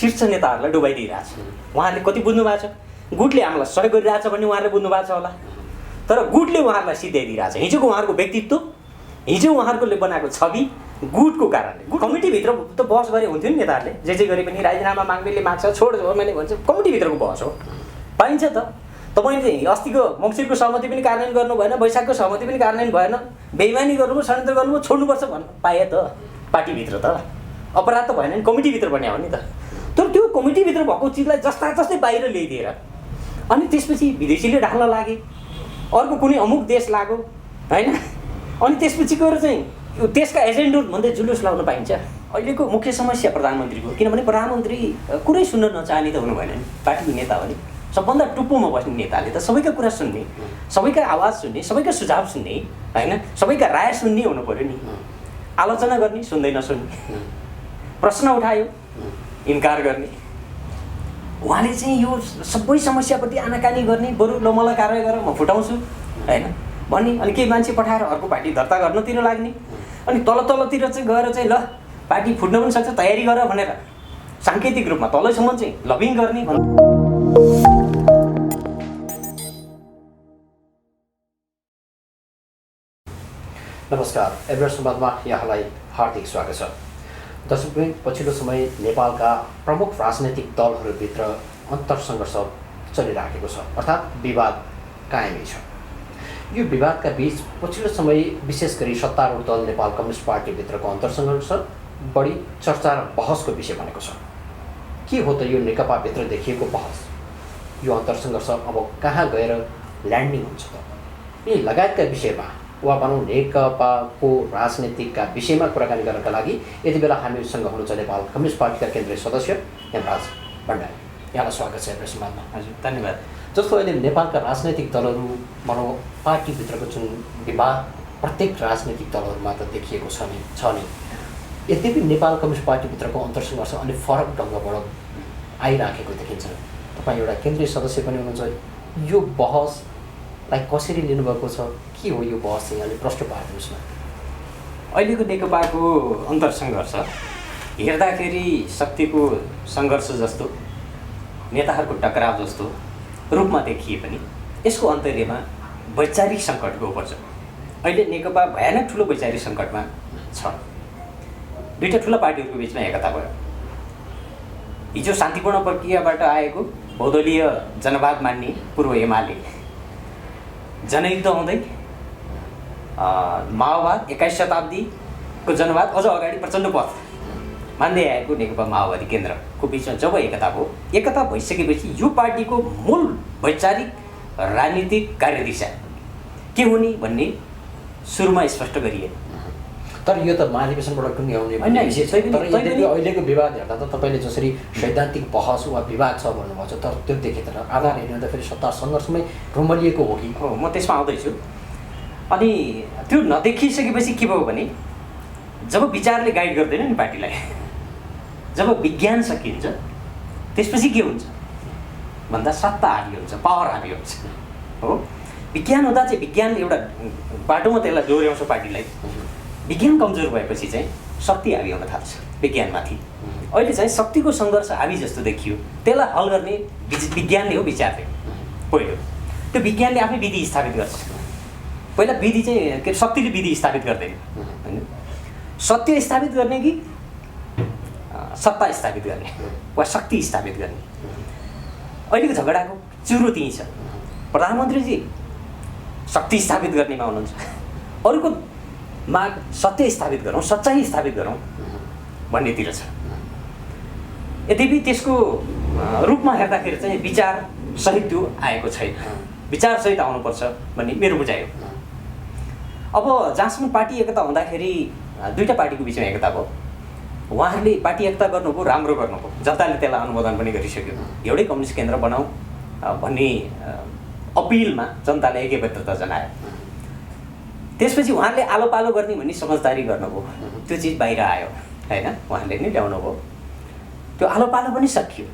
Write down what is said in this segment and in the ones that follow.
शीर्ष नेताहरूलाई डुबाइदिइरहेछ। उहाँहरूले कति बुझ्नु भएको छ, गुटले हामीलाई सहयोग गरिरहेछ भन्ने उहाँहरूले बुझ्नु भएको छ होला, तर गुटले उहाँहरूलाई सिध्याइदिइरहेछ। हिजोको उहाँहरूको व्यक्तित्व, हिजो उहाँहरूले बनाएको छवि गुटको कारणले। कमिटीभित्र त बहस गरे हुन्थ्यो नि नेताहरूले, जे गरे पनि राजीनामा माग्नेले माग्छ, छोड मैले भन्छ, कमिटीभित्रको बहस हो, पाइन्छ त। तपाईँले चाहिँ अस्तिको मङ्सिरको सहमति पनि कार्यान्वयन गर्नु भएन, वैशाखको सहमति पनि कार्यान्वयन भएन, बेइमानी गर्नुभयो, षड्यन्त्र गर्नुभयो, छोड्नुपर्छ भन्नु पाए त पार्टीभित्र त अपराध त भएन नि, कमिटीभित्र बन्या हो नि त। तर त्यो कमिटीभित्र भएको चिजलाई जस्ता जस्तै बाहिर ल्याइदिएर अनि त्यसपछि विदेशीले ढाल्न लागे, अर्को कुनै अमुक देश लाग्यो होइन, अनि त्यसपछि गएर चाहिँ त्यसका एजेन्डहरू भन्दै जुलुस लाउन पाइन्छ। अहिलेको मुख्य समस्या प्रधानमन्त्रीको, किनभने प्रधानमन्त्री कुरै सुन्न नचाहने त हुनु भएन नि, पार्टीको नेता हो नि, सबभन्दा टुप्पोमा बस्ने नेताले त सबैका कुरा सुन्ने, सबैका आवाज सुन्ने, सबैका सुझाव सुन्ने होइन, सबैका राय सुन्ने हुनु पऱ्यो नि। आलोचना गर्ने, सुन्दै नसुन्ने, प्रश्न उठायो इन्कार गर्ने। उहाँले चाहिँ यो सबै समस्याप्रति आनाकानी गर्ने, बरु ल मलाई कारवाही गर म फुटाउँछु होइन भन्ने, अनि केही मान्छे पठाएर अर्को पार्टी दर्ता गर्नतिर लाग्ने, अनि तलतिर चाहिँ गएर चाहिँ ल पार्टी फुट्न पनि सक्छ तयारी गर भनेर साङ्केतिक रूपमा तलैसम्म चाहिँ लबिङ गर्ने। नमस्कार, एभरेस्ट संवादमा यहाँलाई हार्दिक स्वागत छ। दर्शकवृन्द, पछिल्लो समय नेपालका प्रमुख राजनैतिक दलहरूभित्र अन्तर्सङ्घर्ष चलिराखेको छ, अर्थात् विवाद कायमै छ। यो विवादका बीच पछिल्लो समय विशेष गरी सत्तारूढ दल नेपाल कम्युनिस्ट पार्टीभित्रको अन्तर्सङ्घर्ष बढी चर्चा र बहसको विषय बनेको छ। के हो त यो नेकपाभित्र देखिएको बहस? यो अन्तर्सङ्घर्ष अब कहाँ गएर ल्यान्डिङ हुन्छ त? यी लगायतका विषयमा वा भनौँ नेकपाको राजनीतिकका विषयमा कुराकानी गर्नका लागि यति बेला हामीसँग हुनुहुन्छ नेपाल कम्युनिस्ट पार्टीका केन्द्रीय सदस्य हेमराज भण्डारी। यहाँलाई स्वागत छ एभरेस्ट संवादमा। हजुर, धन्यवाद। जस्तो अहिले नेपालका राजनैतिक दलहरू भनौँ पार्टीभित्रको जुन विवाद प्रत्येक राजनैतिक दलहरूमा त देखिएको छ नि, यद्यपि नेपाल कम्युनिस्ट पार्टीभित्रको अन्तर्सङ्घर्ष अलिक फरक ढङ्गबाट आइराखेको देखिन्छ। तपाईँ एउटा केन्द्रीय सदस्य पनि हुनुहुन्छ, यो बहसलाई कसरी लिनुभएको छ? के हो यो बहस चाहिँ अलिक प्रश्न पार्नुहोस् न। अहिलेको नेकपाको अन्तर्सङ्घर्ष हेर्दाखेरि शक्तिको सङ्घर्ष जस्तो, नेताहरूको टकराव जस्तो रूपमा देखिए पनि यसको अन्तर्यमा वैचारिक सङ्कटको पर्छ। अहिले नेकपा भयानक ठुलो वैचारिक सङ्कटमा छ। दुईवटा ठुला पार्टीहरूको बिचमा एकता भयो। हिजो शान्तिपूर्ण प्रक्रियाबाट आएको बहुदलीय जनवाद मान्ने पूर्व एमाले जनयुद्ध हुँदै माओवाद 21 शताब्दीको जनवाद अझ अगाडि प्रचण्ड पथ मान्दै आएको नेकपा माओवादी केन्द्रको बिचमा जब एकता भयो, एकता भइसकेपछि यो पार्टीको मूल वैचारिक राजनीतिक कार्यदिशा के हुने भन्ने सुरुमा स्पष्ट गरिए। तर यो त महाधिवेशनबाट टुङ्ग्याउने विषय छ। तर यद्यपि अहिलेको विवाद हेर्दा त तपाईँले जसरी सैद्धान्तिक बहस वा विवाद छ भन्नुभएको छ, तर त्यो देखेर आधार हेर्दा फेरि सत्ता सङ्घर्षमै रुमलिएको हो कि? हो, म त्यसमा आउँदैछु। अनि त्यो नदेखिसकेपछि के भयो भने जब विचारले गाइड गर्दैन नि पार्टीलाई, जब विज्ञान सकिन्छ त्यसपछि के हुन्छ भन्दा सत्ता हाबी हुन्छ, पावर हाबी हुन्छ। हो, विज्ञान हुँदा चाहिँ विज्ञानले एउटा बाटोमा त्यसलाई जोड्याउँछ पार्टीलाई। विज्ञान कमजोर भएपछि चाहिँ शक्ति हाबी हुन थाल्छ विज्ञानमाथि। अहिले चाहिँ शक्तिको सङ्घर्ष हाबी जस्तो देखियो। त्यसलाई हल गर्ने विज्ञानले हो, विचार थियो पहिलो। त्यो विज्ञानले आफै विधि स्थापित गर्छ। पहिला विधि चाहिँ के शक्तिले विधि स्थापित गर्दैन होइन, सत्य स्थापित गर्ने कि सत्ता स्थापित गर्ने वा शक्ति स्थापित गर्ने। अहिलेको झगडाको चुरो त्यही छ। प्रधानमन्त्रीजी शक्ति स्थापित गर्नेमा हुनुहुन्छ, अरूको माग सत्य स्थापित गरौँ, सच्चाइ स्थापित गरौँ भन्नेतिर छ। यद्यपि त्यसको रूपमा हेर्दाखेरि चाहिँ विचार सहित त्यो आएको छैन। विचार सहित आउनुपर्छ भन्ने मेरो बुझाइ हो। अब जहाँसम्म पार्टी एकता हुँदाखेरि दुईवटा पार्टीको बिचमा एकता भयो। उहाँहरूले पार्टी एकता गर्नुभयो, राम्रो गर्नुभयो, जनताले त्यसलाई अनुमोदन पनि गरिसक्यो। एउटै कम्युनिस्ट केन्द्र बनाऊ भन्ने अपिलमा जनताले एकबद्धता जनायो। त्यसपछि उहाँले आलो पालो गर्ने भन्ने समझदारी गर्नुभयो, त्यो चिज बाहिर आयो होइन, उहाँले नै ल्याउनु भयो। त्यो आलो पालो पनि सकियो।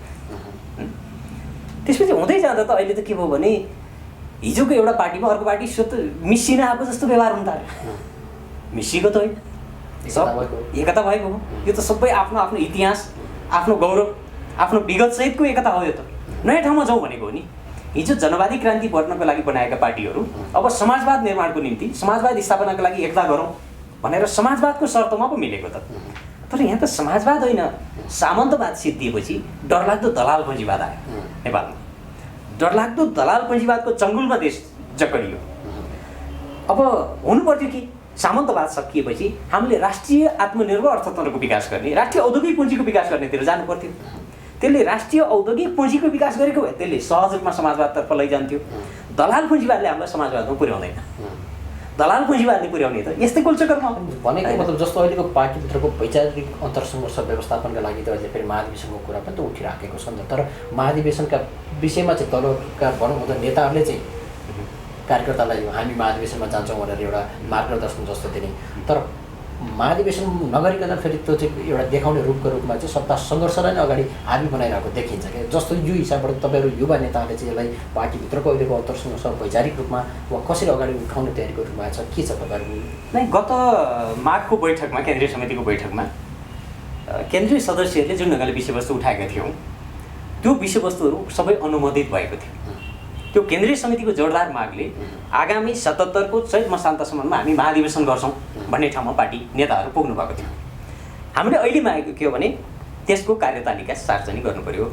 त्यसपछि हुँदै जाँदा त अहिले त के भयो भने हिजोको एउटा पार्टीमा अर्को पार्टी मिसिन आएको जस्तो व्यवहार हुन थाल्यो। मिसिएको त होइन, सब एकता भएको हो। यो त सबै आफ्नो आफ्नो इतिहास, आफ्नो गौरव आफ्नो विगतसहितको एकता हो यो त। नयाँ ठाउँमा जाउँ भनेको हो नि। हिजो जनवादी क्रान्ति गर्नको लागि बनाएका पार्टीहरू अब समाजवाद निर्माणको निम्ति, समाजवाद स्थापनाको लागि एकता गरौँ भनेर समाजवादको शर्तमा पो मिलेको त। तर यहाँ त समाजवाद होइन, सामन्तवाद सिद्धिएपछि डरलाग्दो दलाल पुँजीवाद आयो नेपालमा। डरलाग्दो दलाल पुँजीवादको चङ्गुलमा देश जकडियो। अब हुनुपर्थ्यो कि सामन्तवाद सकिएपछि हामीले राष्ट्रिय आत्मनिर्भर अर्थतन्त्रको विकास गर्ने, राष्ट्रिय औद्योगिक पुँजीको विकास गर्नेतिर जानु पर्थ्यो। त्यसले राष्ट्रिय औद्योगिक पुँजीको विकास गरेको भए त्यसले सहज रूपमा समाजवादतर्फ लैजान्थ्यो। दलाल पुँजीवादले हामीलाई समाजवादमा पुर्याउँदैन। दलाल पुँजीवादले पुर्याउने त यस्तै कुलचक्करमा भनेको मतलब जस्तो अहिलेको पार्टीभित्रको वैचारिक अन्तरसङ्घर्ष व्यवस्थापनका लागि त अहिले फेरि महाधिवेशनको कुरा पनि त उठिराखेको छ नि त। तर महाधिवेशनका विषयमा चाहिँ तलका भनौँ त नेताहरूले चाहिँ कार्यकर्तालाई हामी महाधिवेशनमा जान्छौँ भनेर एउटा मार्गदर्शन जस्तो दिने, तर महाधिवेशन नगरिकन फेरि त्यो चाहिँ एउटा देखाउने रूपको रूपमा चाहिँ सत्ता सङ्घर्षलाई नै अगाडि हाबी बनाइरहेको देखिन्छ क्या। जस्तो यो हिसाबबाट तपाईँहरू युवा नेताहरूले चाहिँ यसलाई पार्टीभित्रको अहिलेको अन्तरसङ्घर्ष वैचारिक रूपमा वा कसरी अगाडि उठाउने तयारीको रूपमा छ, के छ तपाईँहरू? नै गत माघको बैठकमा, केन्द्रीय समितिको बैठकमा केन्द्रीय सदस्यहरूले जुन ढङ्गले विषयवस्तु उठाएका थियौँ त्यो विषयवस्तुहरू सबै अनुमोदित भएको थियो। त्यो केन्द्रीय समितिको जोरदार मागले आगामी 77 को चैत मसान्तसम्ममा हामी महाधिवेशन गर्छौँ भन्ने ठाउँमा पार्टी नेताहरू पुग्नु भएको थियो। हामीले अहिले मागेको के हो भने त्यसको कार्यतालिका सार्वजनिक गर्नु पर्यो।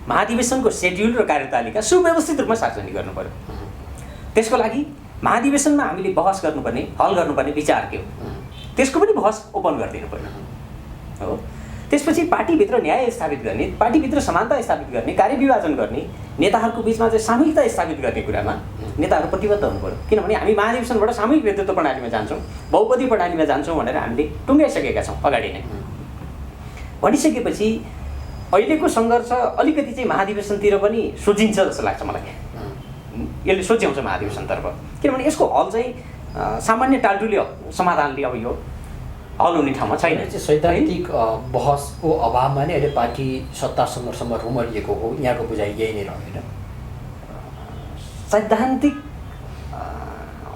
महाधिवेशनको सेड्युल र कार्यतालिका सुव्यवस्थित रूपमा सार्वजनिक गर्नु पर्यो। त्यसको लागि महाधिवेशनमा हामीले बहस गर्नुपर्ने, हल गर्नुपर्ने विचार के हो त्यसको पनि बहस ओपन गरिदिनु पर्यो हो। त्यसपछि पार्टीभित्र न्याय स्थापित गर्ने, पार्टीभित्र समानता स्थापित गर्ने, कार्यविभाजन गर्ने, नेताहरूको बिचमा चाहिँ सामूहिकता स्थापित गर्ने कुरामा नेताहरू प्रतिबद्ध हुनु पर्यो। किनभने हामी महाधिवेशनबाट सामूहिक नेतृत्व प्रणालीमा जान्छौँ, बहुपदी प्रणालीमा जान्छौँ भनेर हामीले टुङ्गाइसकेका छौँ अगाडि नै। भनिसकेपछि अहिलेको सङ्घर्ष अलिकति चाहिँ महाधिवेशनतिर पनि सोझिन्छ जस्तो लाग्छ मलाई। यसले सोच्याउँछ महाधिवेशनतर्फ, किनभने यसको हल चाहिँ सामान्य टालटुले समाधानले अब यो हल हुने ठाउँमा छैन। सैद्धान्तिक बहसको अभावमा नै अहिले पार्टी सत्ता सङ्घर्षमा रुमरिएको हो, यहाँको बुझाइ यही नै रहेन? सैद्धान्तिक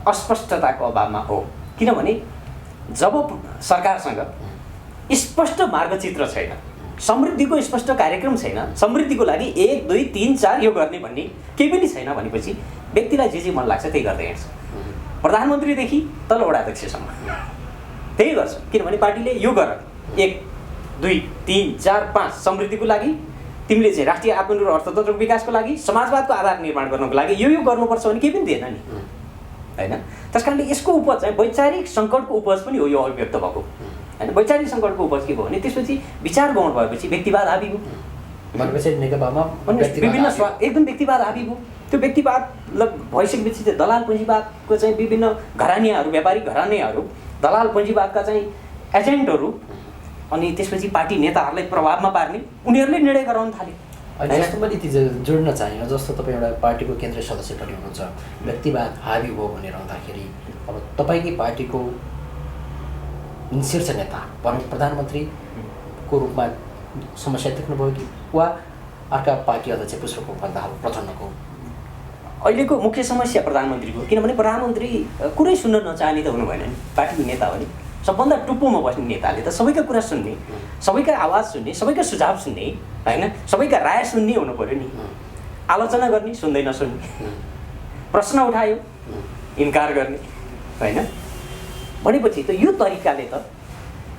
अस्पष्टताको अभावमा हो, किनभने जब सरकारसँग स्पष्ट मार्गचित्र छैन, समृद्धिको स्पष्ट कार्यक्रम छैन, समृद्धिको लागि 1 2 3 4 यो गर्ने भन्ने केही पनि छैन भनेपछि व्यक्तिलाई जे मन लाग्छ त्यही गर्दै हिँड्छ। प्रधानमन्त्रीदेखि तल वडा अध्यक्षसम्म त्यही गर्छ। किनभने पार्टीले यो गर 1 2 3 4 5 समृद्धिको लागि, तिमीले चाहिँ राष्ट्रिय आत्मनिर्भर अर्थतन्त्रको विकासको लागि, समाजवादको आधार निर्माण गर्नको लागि यो गर्नुपर्छ भने केही पनि दिएन नि होइन। त्यस कारणले यसको उपज चाहिँ वैचारिक सङ्कटको उपज पनि हो यो अभिव्यक्त भएको होइन। वैचारिक सङ्कटको उपज के भयो भने त्यसपछि विचार गौण भएपछि व्यक्तिवाद हाबी भयो भनेपछि नेकपामा विभिन्न एकदम व्यक्तिवाद हाबी भयो। त्यो व्यक्तिवाद भइसकेपछि चाहिँ दलाल पुँजीवादको चाहिँ विभिन्न घरानीहरू, व्यापारिक घरानीहरू, दलाल पुँजीवादका चाहिँ एजेन्टहरू, अनि त्यसपछि पार्टी नेताहरूलाई प्रभावमा पार्ने उनीहरूले निर्णय गराउन थाले। जस्तो मैले ती जोड्न चाहेँ, जस्तो तपाईँ एउटा पार्टीको केन्द्रीय सदस्य पनि हुनुहुन्छ, व्यक्तिवाद हाबी हो भनेर आउँदाखेरि अब तपाईँकै पार्टीको शीर्ष नेता भनौँ प्रधानमन्त्रीको रूपमा समस्या देख्नुभयो कि वा अर्का पार्टी अध्यक्ष पुष्पकमल दाहाल प्रचण्डको? अहिलेको मुख्य समस्या प्रधानमन्त्रीको, किनभने प्रधानमन्त्री कुरै सुन्न नचाहने त हुनु भएन नि। पार्टीको नेता हो नि, सबभन्दा टुप्पोमा बस्ने नेताले त सबैका कुरा सुन्ने, सबैका आवाज सुन्ने, सबैका सुझाव सुन्ने होइन, सबैका राय सुन्ने हुनु पर्यो नि। आलोचना गर्ने, सुन्दै नसुन्ने, प्रश्न उठायो इन्कार गर्ने होइन। भनेपछि त यो तरिकाले त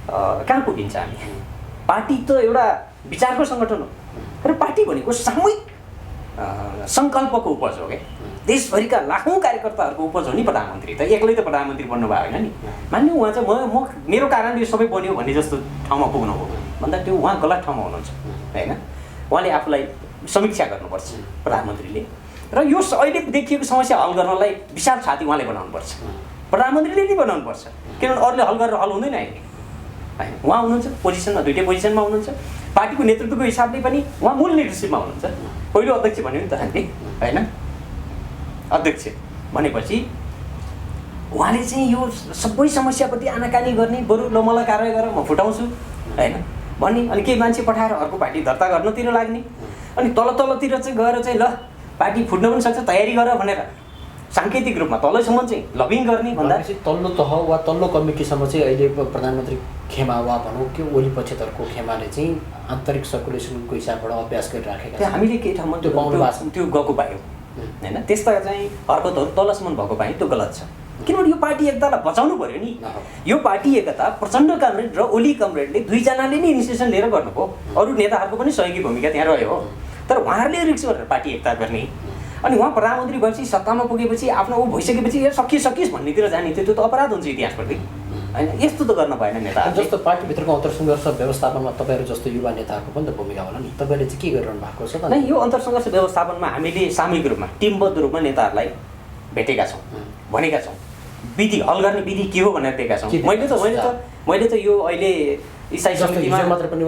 कहाँ पुगिन्छ हामी? पार्टी त एउटा विचारको सङ्गठन हो र पार्टी भनेको सामूहिक सङ्कल्पको उपज हो क्या। देशभरिका लाखौँ कार्यकर्ताहरूको उपज हो नि प्रधानमन्त्री त। एक्लै त प्रधानमन्त्री बन्नुभयो होइन नि। मान्नु उहाँ चाहिँ म मेरो कारणले यो सबै बन्यो भन्ने जस्तो ठाउँमा पुग्नु हो भन्दा त्यो उहाँ गलत ठाउँमा हुनुहुन्छ होइन। उहाँले आफूलाई समीक्षा गर्नुपर्छ प्रधानमन्त्रीले, र यो अहिले देखिएको समस्या हल गर्नलाई विशाल छाती उहाँले बनाउनुपर्छ, प्रधानमन्त्रीले नै बनाउनुपर्छ। किनभने अरूले हल गरेर हल हुँदैन अहिले होइन। उहाँ हुनुहुन्छ पोजिसनमा, दुइटै पोजिसनमा हुनुहुन्छ। पार्टीको नेतृत्वको हिसाबले पनि उहाँ मूल लिडरसिपमा हुनुहुन्छ। पहिलो अध्यक्ष भन्यो नि त हामीले होइन, अध्यक्ष भनेपछि उहाँले चाहिँ यो सबै समस्याप्रति आनाकानी गर्ने, बरु ल मलाई कारवाही गरेर म फुटाउँछु होइन भन्ने, अनि केही मान्छे पठाएर अर्को पार्टी दर्ता गर्नतिर लाग्ने, अनि तल तलतिर चाहिँ गएर चाहिँ ल पार्टी फुट्न पनि सक्छ तयारी गर भनेर साङ्केतिक रूपमा तलसम्म चाहिँ लबिङ गर्ने भन्दा तल्लो तह वा तल्लो कमिटीसम्म चाहिँ अहिले प्रधानमन्त्री खेमा वा भनौँ कि ओली पक्षधरको खेमाले चाहिँ आन्तरिक सर्कुलेसनको हिसाबबाट अभ्यास गरिराखेका छन्। हामीले केही ठाउँमा त्यो पाउनु भएको छ, त्यो गएको पायौँ होइन, त्यस्ता चाहिँ हरकतहरू तलसम्म भएको पाएँ, त्यो गलत छ। किनभने यो पार्टी एकतालाई बचाउनु पऱ्यो नि। यो पार्टी एकता प्रचण्ड कमरेड र ओली कमरेडले दुईजनाले नै इनिसिएसन लिएर गर्नुभयो, अरू नेताहरूको पनि सहयोगी भूमिका त्यहाँ रह्यो हो, तर उहाँहरूले रिक्स गरेर पार्टी एकता गर्ने। अनि उहाँ प्रधानमन्त्री भएपछि सत्तामा पुगेपछि आफ्नो ऊ भइसकेपछि यो सकियोस् भन्नेतिर जाने थियो, त्यो त अपराध हुन्छ इतिहासप्रति होइन। यस्तो त गर्न भएन नेताहरू। जस्तो पार्टीभित्रको अन्तर्सङ्घर्ष व्यवस्थापनमा तपाईँहरू जस्तो युवा नेताहरूको पनि त भूमिका होला नि, तपाईँले चाहिँ के गरिरहनु भएको छ त? नै यो अन्तर्सङ्घर्ष व्यवस्थापनमा हामीले सामूहिक रूपमा टिमबद्ध रूपमा नेताहरूलाई भेटेका छौँ, भनेका छौँ, विधि हल गर्ने विधि के हो भनेर दिएका छौँ। मैले त यो अहिले इसाई समितिमा मात्र पनि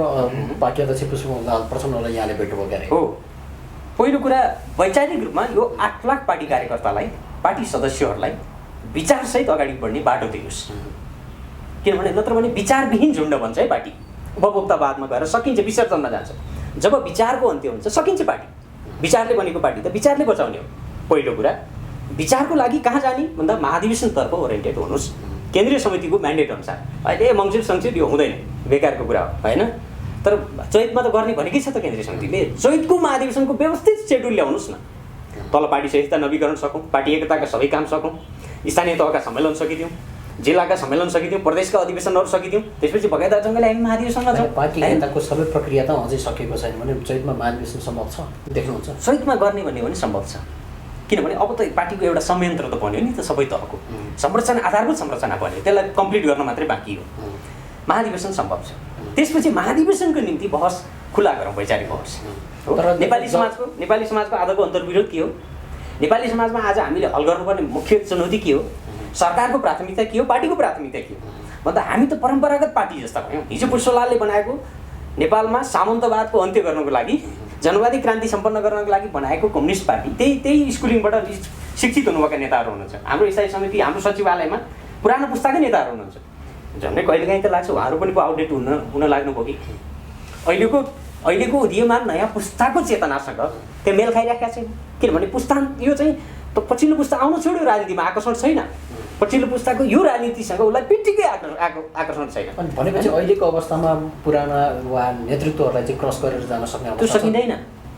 पार्टी अध्यक्ष पुष्पकमल प्रचण्डलाई यहाँले भेट्नुभयो क्यारे हो। पहिलो कुरा वैचारिक रूपमा यो 8 लाख पार्टी कार्यकर्तालाई, पार्टी सदस्यहरूलाई विचारसहित अगाडि बढ्ने बाटो दिनुहोस्, किनभने नत्र भने विचारविहीन झुन्ड भन्छ है पार्टी, उपभोक्तावादमा गएर सकिन्छ, विसर्जनमा जान्छ। जब विचारको अन्त्य हुन्छ सकिन्छ पार्टी, विचारले बनेको पार्टी त विचारले बचाउने हो। पहिलो कुरा विचारको लागि कहाँ जाने भन्दा महाधिवेशनतर्फ ओरिएन्टेड हुनुहोस्, केन्द्रीय समितिको म्यान्डेट अनुसार। अहिले मङ्सिर सङ्सिर यो हुँदैन, बेकारको कुरा हो होइन, तर चैतमा त गर्ने भनेकै छ त केन्द्रीय समितिले। चैतको महाधिवेशनको व्यवस्थित सेड्युल ल्याउनुहोस् न, तल पार्टी संहिता नवीकरण सकौँ, पार्टी एकताका सबै काम सकौँ, स्थानीय तहका सम्मेलन सकिदिउँ, जिल्लाका सम्मेलन सकिदिउँ, प्रदेशका अधिवेशनहरू सकिदिउँ, त्यसपछि भगाइदार जङ्गले हामी महाधिवेशनमा जाउँ। पार्टी एकताको सबै प्रक्रिया त अझै सकेको छैन भने चैतमा महाधिवेशन सम्भव छ देख्नुहुन्छ? चैतमा गर्ने भन्ने पनि सम्भव छ, किनभने अब त पार्टीको एउटा संयन्त्र त बन्यो नि त, सबै तहको संरचना, आधारभूत संरचना बन्यो, त्यसलाई कम्प्लिट गर्न मात्रै बाँकी हो। महाधिवेशन सम्भव छ, त्यसपछि महाधिवेशनको निम्ति बहस खुला गरौँ, वैचारिक बहस। तर नेपाली समाजको आजको अन्तर्विरोध के हो, नेपाली समाजमा आज हामीले हल गर्नुपर्ने मुख्य चुनौती के हो, सरकारको प्राथमिकता के हो, पार्टीको प्राथमिकता के हो भन्दा हामी त परम्परागत पार्टी जस्ता भयौँ। हिजो पुष्पलालले बनाएको नेपालमा सामन्तवादको अन्त्य गर्नको लागि, जनवादी क्रान्ति सम्पन्न गर्नको लागि बनाएको कम्युनिस्ट पार्टी, त्यही स्कुलिङबाट शिक्षित हुनुभएका नेताहरू हुनुहुन्छ। हाम्रो स्थायी समिति, हाम्रो सचिवालयमा पुरानो पुस्ताकै नेताहरू हुनुहुन्छ। झन्डै कहिलेकाहीँ त लाग्छ उहाँहरू पनि आउटडेट हुन लाग्नुभयो कि अहिलेको उदीयमान नयाँ पुस्ताको चेतनासँग त्यो मेल खाइरहेका छैन। किनभने पुस्ता यो चाहिँ त पछिल्लो पुस्ता आउनु छोड्यो, राजनीतिमा आकर्षण छैन, पछिल्लो पुस्ताको यो राजनीतिसँग उसलाई पिट्टिकै आकर्षण छैन। अनि भनेपछि अहिलेको अवस्थामा पुराना वा नेतृत्वहरूलाई चाहिँ क्रस गरेर जान सक्ने त्यो सकिँदैन।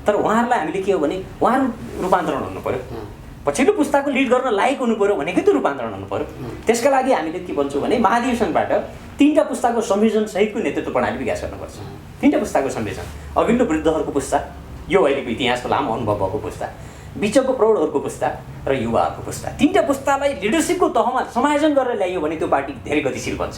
तर उहाँहरूलाई हामीले के हो भने उहाँहरू रूपान्तरण हुनु पऱ्यो, पछिल्लो पुस्ताको लिड गर्न लायक हुनु पऱ्यो भनेकै त्यो रूपान्तरण हुनु पऱ्यो। त्यसका लागि हामीले के भन्छौँ भने महाधिवेशनबाट 3टा पुस्ताको संयोजन सहितको नेतृत्व प्रणाली विकास गर्नुपर्छ। 3टा पुस्ताको संयोजन, अघिल्लो वृद्धहरूको पुस्ता, यो अहिलेको इतिहासको लामो अनुभव भएको पुस्ता, बिचको प्रौढहरूको पुस्ता र युवाहरूको पुस्ता, 3टा पुस्तालाई लिडरसिपको तहमा समायोजन गरेर ल्याइयो भने त्यो पार्टी धेरै गतिशील बन्छ।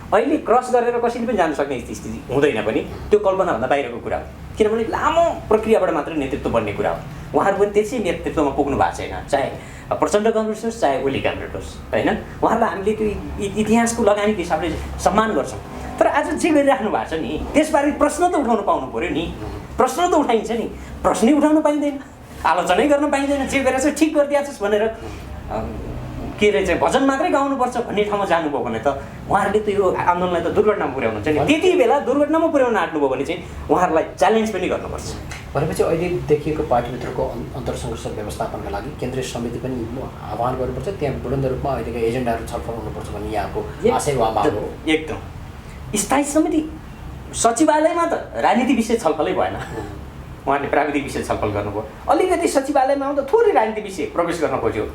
अहिले क्रस गरेर कसैले पनि जान सक्ने स्थिति हुँदैन पनि, त्यो कल्पनाभन्दा बाहिरको कुरा हो। किनभने लामो प्रक्रियाबाट मात्रै नेतृत्व बन्ने कुरा हो। उहाँहरू पनि त्यसै नेतृत्वमा पुग्नु भएको छैन, चाहे प्रचण्ड कमरेड होस् चाहे ओली कमरेड होस् होइन। उहाँहरूलाई हामीले त्यो इतिहासको लगानीको हिसाबले सम्मान गर्छौँ, तर आज जे गरिराख्नु भएको छ नि त्यसबारे प्रश्न त उठाउनु पाउनु पऱ्यो नि। प्रश्न त उठाइन्छ नि, प्रश्नै उठाउनु पाइँदैन, आलोचनै गर्न पाइँदैन। जे गरेर चाहिँ ठिक गरिदिएछस् भनेर के अरे चाहिँ भजन मात्रै गाउनुपर्छ भन्ने ठाउँमा जानुभयो भने त उहाँहरूले त यो आन्दोलनलाई त दुर्घटनामा पुर्याउनुहुन्छ नि। त्यति बेला दुर्घटनामा पुर्याउन आँट्नुभयो भने चाहिँ उहाँहरूलाई च्यालेन्ज पनि गर्नुपर्छ। भनेपछि अहिले देखिएको पार्टीभित्रको अन्तर्सङ्घर्ष व्यवस्थापनका लागि केन्द्रीय समिति पनि आह्वान गर्नुपर्छ, त्यहाँ बुलन्द रूपमा अहिलेको एजेन्डाहरू छलफल हुनुपर्छ भन्ने यहाँको आशय वा माग हो। एकदम स्थायी समिति सचिवालयमा त राजनीति विषय छलफलै भएन, उहाँले प्राविधिक विषय छलफल गर्नुभयो। अलिकति सचिवालयमा आउँदा थोरै राजनीति विषय प्रवेश गर्न खोज्यो।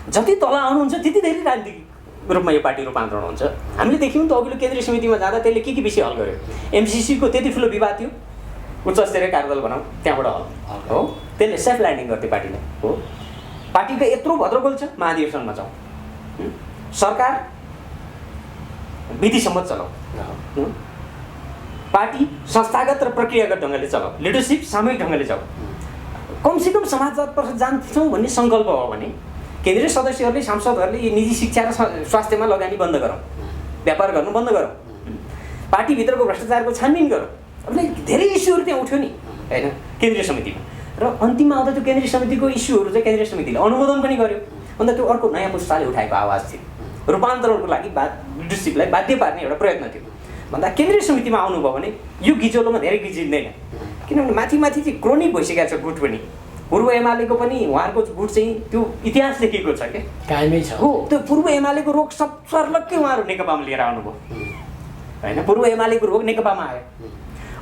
जति तल आउनुहुन्छ त्यति धेरै राजनीतिक रूपमा यो पार्टी रूपान्तरण हुन्छ। हामीले देख्यौँ त अघिल्लो केन्द्रीय समितिमा जाँदा त्यसले के विषय हल गर्यो। एमसिसीको त्यति ठुलो विवाद थियो, उच्च स्तरीय कार्यदल बनाऊ, त्यहाँबाट हल हो, त्यसले सेफ ल्यान्डिङ गर्थ्यो पार्टीले हो। पार्टीको यत्रो भद्रगोल छ, महाधिवेशनमा जाउँ, सरकार विधिसम्मत चलाऊ, पार्टी संस्थागत र प्रक्रियागत ढङ्गले चलाऊ, लिडरसिप सामूहिक ढङ्गले जाऊ, कमसेकम समाजतर्फ जान्छौँ भन्ने सङ्कल्प हो भने केन्द्रीय सदस्यहरूले सांसदहरूले यो निजी शिक्षा र स्वास्थ्यमा लगानी बन्द गरौँ, व्यापार गर्नु बन्द गरौँ, पार्टीभित्रको भ्रष्टाचारको छानबिन गरौँ। अब धेरै इस्युहरू त्यहाँ उठ्यो नि होइन केन्द्रीय समितिमा, र अन्तिममा आउँदा त्यो केन्द्रीय समितिको इस्युहरू चाहिँ केन्द्रीय समितिले अनुमोदन पनि गर्यो। अन्त त्यो अर्को नयाँ पुस्ताले उठाएको आवाज थियो, रूपान्तरणको लागि लिडरसिपलाई बाध्य पार्ने एउटा प्रयत्न थियो। भन्दा केन्द्रीय समितिमा आउनुभयो भने यो गिजोलोमा धेरै गिजिँदैन, किनभने माथि चाहिँ क्रोनिक भइसकेको छ गुट पनि। पूर्व एमालेको पनि उहाँहरूको गुट चाहिँ त्यो इतिहास लेखिएको छ क्या, कायमै छ। हो त्यो पूर्व एमालेको रोग सब सर्लक्कै उहाँहरू नेकपामा लिएर आउनुभयो होइन। पूर्व एमालेको रोग नेकपामा आयो।